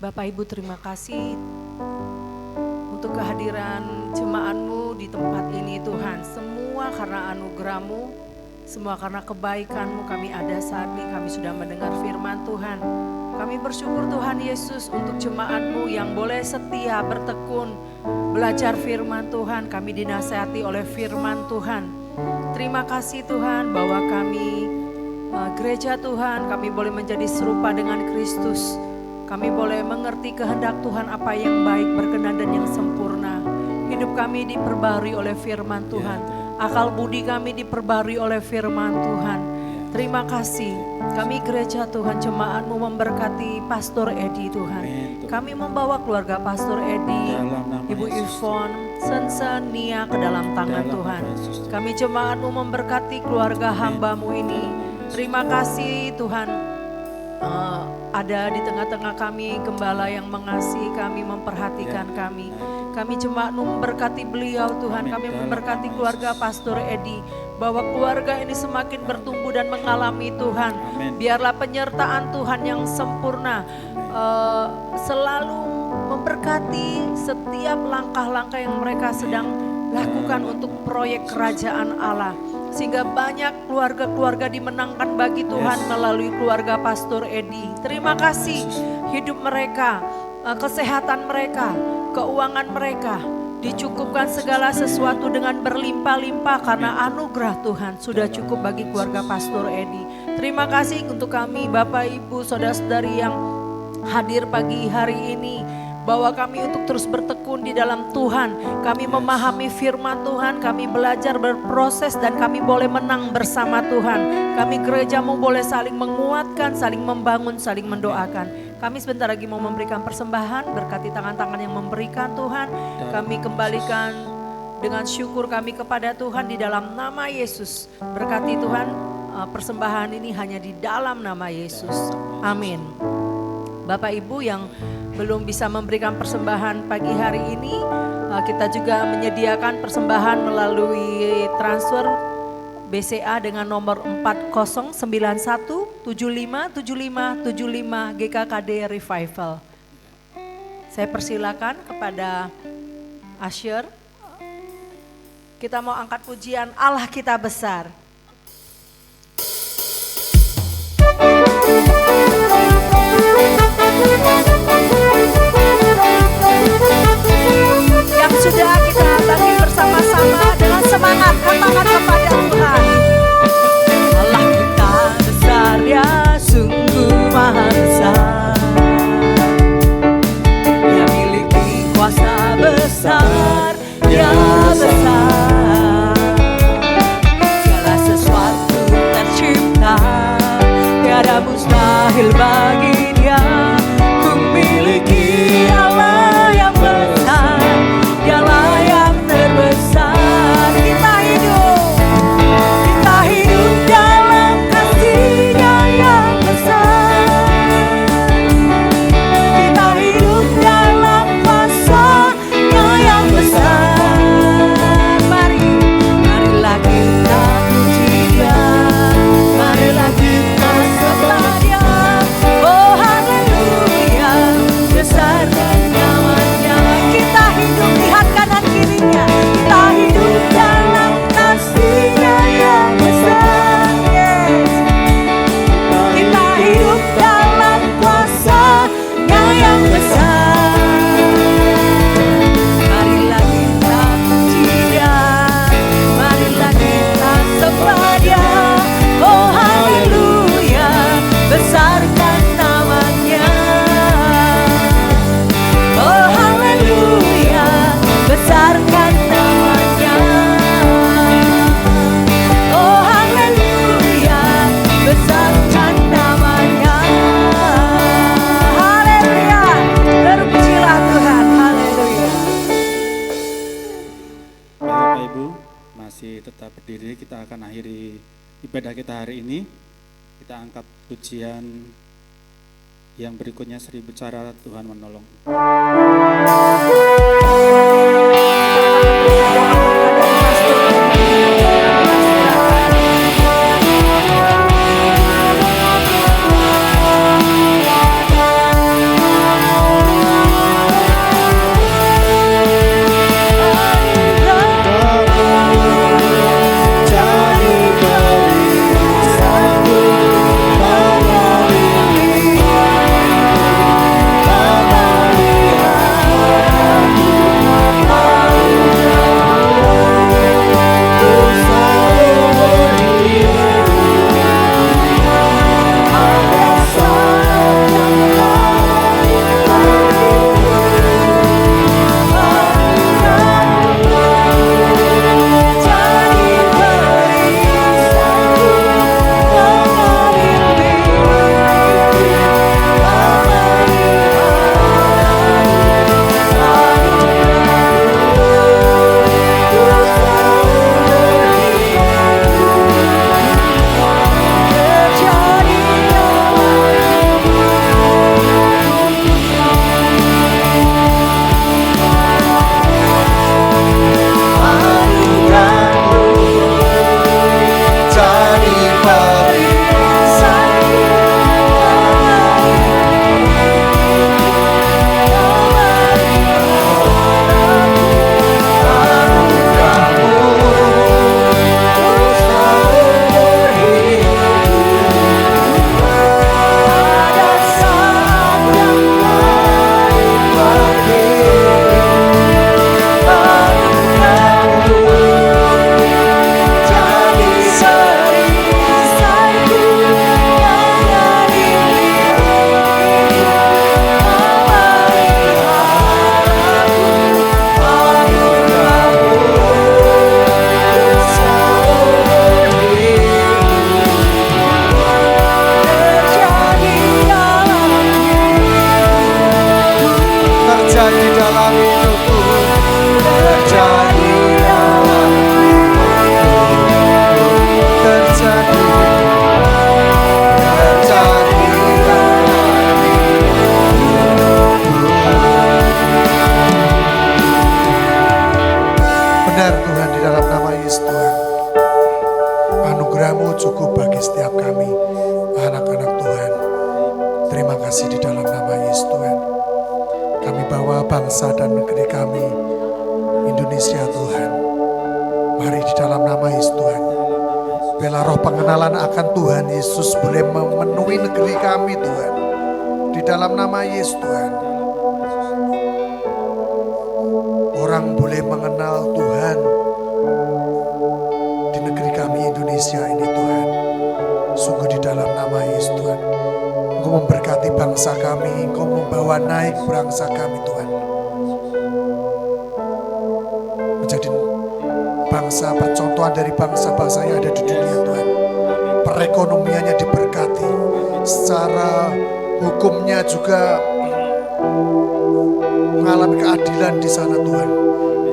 Bapak Ibu terima kasih untuk kehadiran jemaat-Mu di tempat ini Tuhan. Semua karena anugerah-Mu, semua karena kebaikan-Mu kami ada saat ini, kami sudah mendengar firman Tuhan. Kami bersyukur Tuhan Yesus untuk jemaat-Mu yang boleh setia bertekun belajar firman Tuhan. Kami dinasihati oleh firman Tuhan. Terima kasih Tuhan bahwa kami gereja Tuhan, kami boleh menjadi serupa dengan Kristus. Kami boleh mengerti kehendak Tuhan apa yang baik, berkenan dan yang sempurna. Hidup kami diperbarui oleh firman Tuhan. Akal budi kami diperbarui oleh firman Tuhan. Terima kasih. Kami gereja Tuhan, jemaat-Mu memberkati Pastor Edi Tuhan. Kami membawa keluarga Pastor Edi, Ibu Yvonne, Sensen, Nia ke dalam tangan Tuhan. Kami jemaat-Mu memberkati keluarga hamba-Mu ini. Terima kasih Tuhan. Ada di tengah-tengah kami gembala yang mengasihi kami, memperhatikan kami. Kami jemaat-Mu memberkati beliau Tuhan. Kami memberkati keluarga Pastor Edi, bahwa keluarga ini semakin bertumbuh dan mengalami Tuhan. Biarlah penyertaan Tuhan yang sempurna selalu memberkati setiap langkah-langkah yang mereka sedang lakukan untuk proyek kerajaan Allah. Sehingga banyak keluarga-keluarga dimenangkan bagi Tuhan melalui keluarga Pastor Edi. Terima kasih hidup mereka, kesehatan mereka, keuangan mereka. Dicukupkan segala sesuatu dengan berlimpah-limpah karena anugerah Tuhan sudah cukup bagi keluarga Pastor Edi. Terima kasih untuk kami Bapak Ibu Saudara-saudari yang hadir pagi hari ini. Bahwa kami untuk terus bertekun di dalam Tuhan. Kami memahami firman Tuhan, kami belajar berproses dan kami boleh menang bersama Tuhan. Kami gereja-Mu boleh saling menguatkan, saling membangun, saling mendoakan. Kami sebentar lagi mau memberikan persembahan, berkati tangan-tangan yang memberikan Tuhan. Kami kembalikan dengan syukur kami kepada Tuhan di dalam nama Yesus. Berkati Tuhan, persembahan ini hanya di dalam nama Yesus. Amin. Bapak Ibu yang belum bisa memberikan persembahan pagi hari ini, kita juga menyediakan persembahan melalui transfer BCA dengan nomor 4091757575 GKKD Revival. Saya persilakan kepada Asher. Kita mau angkat pujian Allah kita besar. Yang sudah kita bagi bersama-sama dengan semangat, katakan kepada Tuhan. Allah kita besar ya, sungguh maha besar. Dia miliki kuasa berdiri, kita akan akhiri ibadah kita hari ini. Kita angkat pujian yang berikutnya, Seribu Cara Tuhan Menolong. Juga mengalami keadilan di sana Tuhan,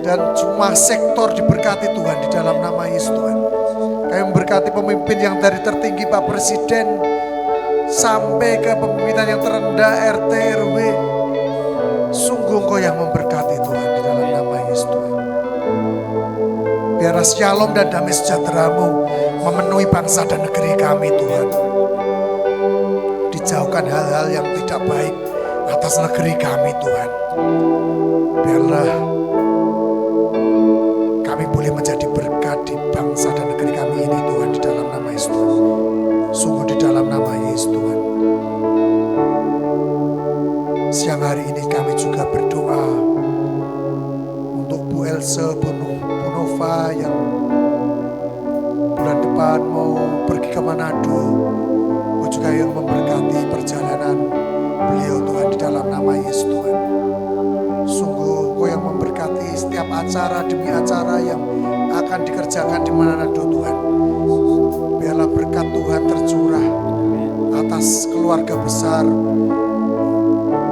dan semua sektor diberkati Tuhan di dalam nama Yesus Tuhan. Kami memberkati pemimpin yang dari tertinggi Pak Presiden sampai ke pemimpinan yang terendah RT RW. Sungguh Engkau yang memberkati Tuhan di dalam nama Yesus Tuhan. Biarlah shalom dan damai sejahtera-Mu memenuhi bangsa dan negeri kami Tuhan. Jauhkan hal-hal yang tidak baik atas negeri kami Tuhan. Biarlah kami boleh menjadi berkat di bangsa dan negeri kami ini Tuhan, di dalam nama Yesus Tuhan. Sungguh di dalam nama Yesus Tuhan. Siang hari ini kami juga berdoa untuk Bu Else, Bu Nova yang bulan depan mau pergi ke Manado. Juga yang memberkati perjalanan beliau Tuhan, di dalam nama Yesus Tuhan. Sungguh Engkau yang memberkati setiap acara demi acara yang akan dikerjakan di Manado Tuhan. Biarlah berkat Tuhan tercurah atas keluarga besar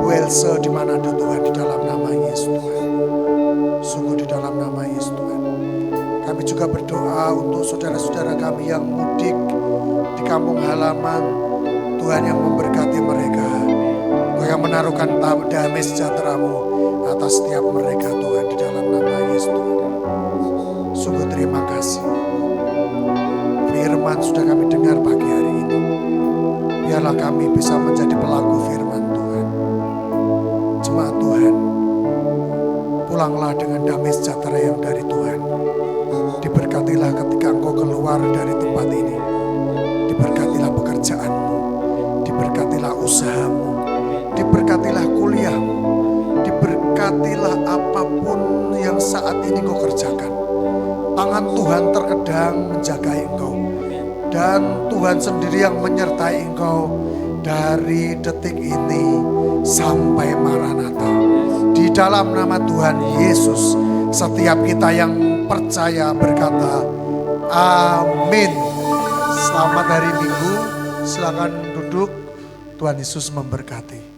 Bu Else di Manado Tuhan, di dalam nama Yesus Tuhan. Sungguh di dalam nama Yesus Tuhan. Kami juga berdoa berdoa untuk saudara-saudara kami yang mudik di kampung halaman. Tuhan yang memberkati mereka. Tuhan yang menaruhkan damai sejahtera-Mu atas setiap mereka Tuhan, di dalam nama Yesus Tuhan. Sungguh terima kasih. Firman sudah kami dengar pagi hari ini. Biarlah kami bisa menjadi pelaku firman Tuhan. Jemaat Tuhan, pulanglah dengan damai sejahtera yang dari Tuhan. Diberkatilah ketika engkau keluar dari tempat ini. Diberkatilah pekerjaanmu. Diberkatilah usahamu. Diberkatilah kuliahmu. Diberkatilah apapun yang saat ini engkau kerjakan. Tangan Tuhan terkadang menjagai engkau. Dan Tuhan sendiri yang menyertai engkau dari detik ini sampai Maranatha. Di dalam nama Tuhan Yesus, setiap kita yang percaya berkata, amin. Selamat hari Minggu, silakan duduk. Tuhan Yesus memberkati.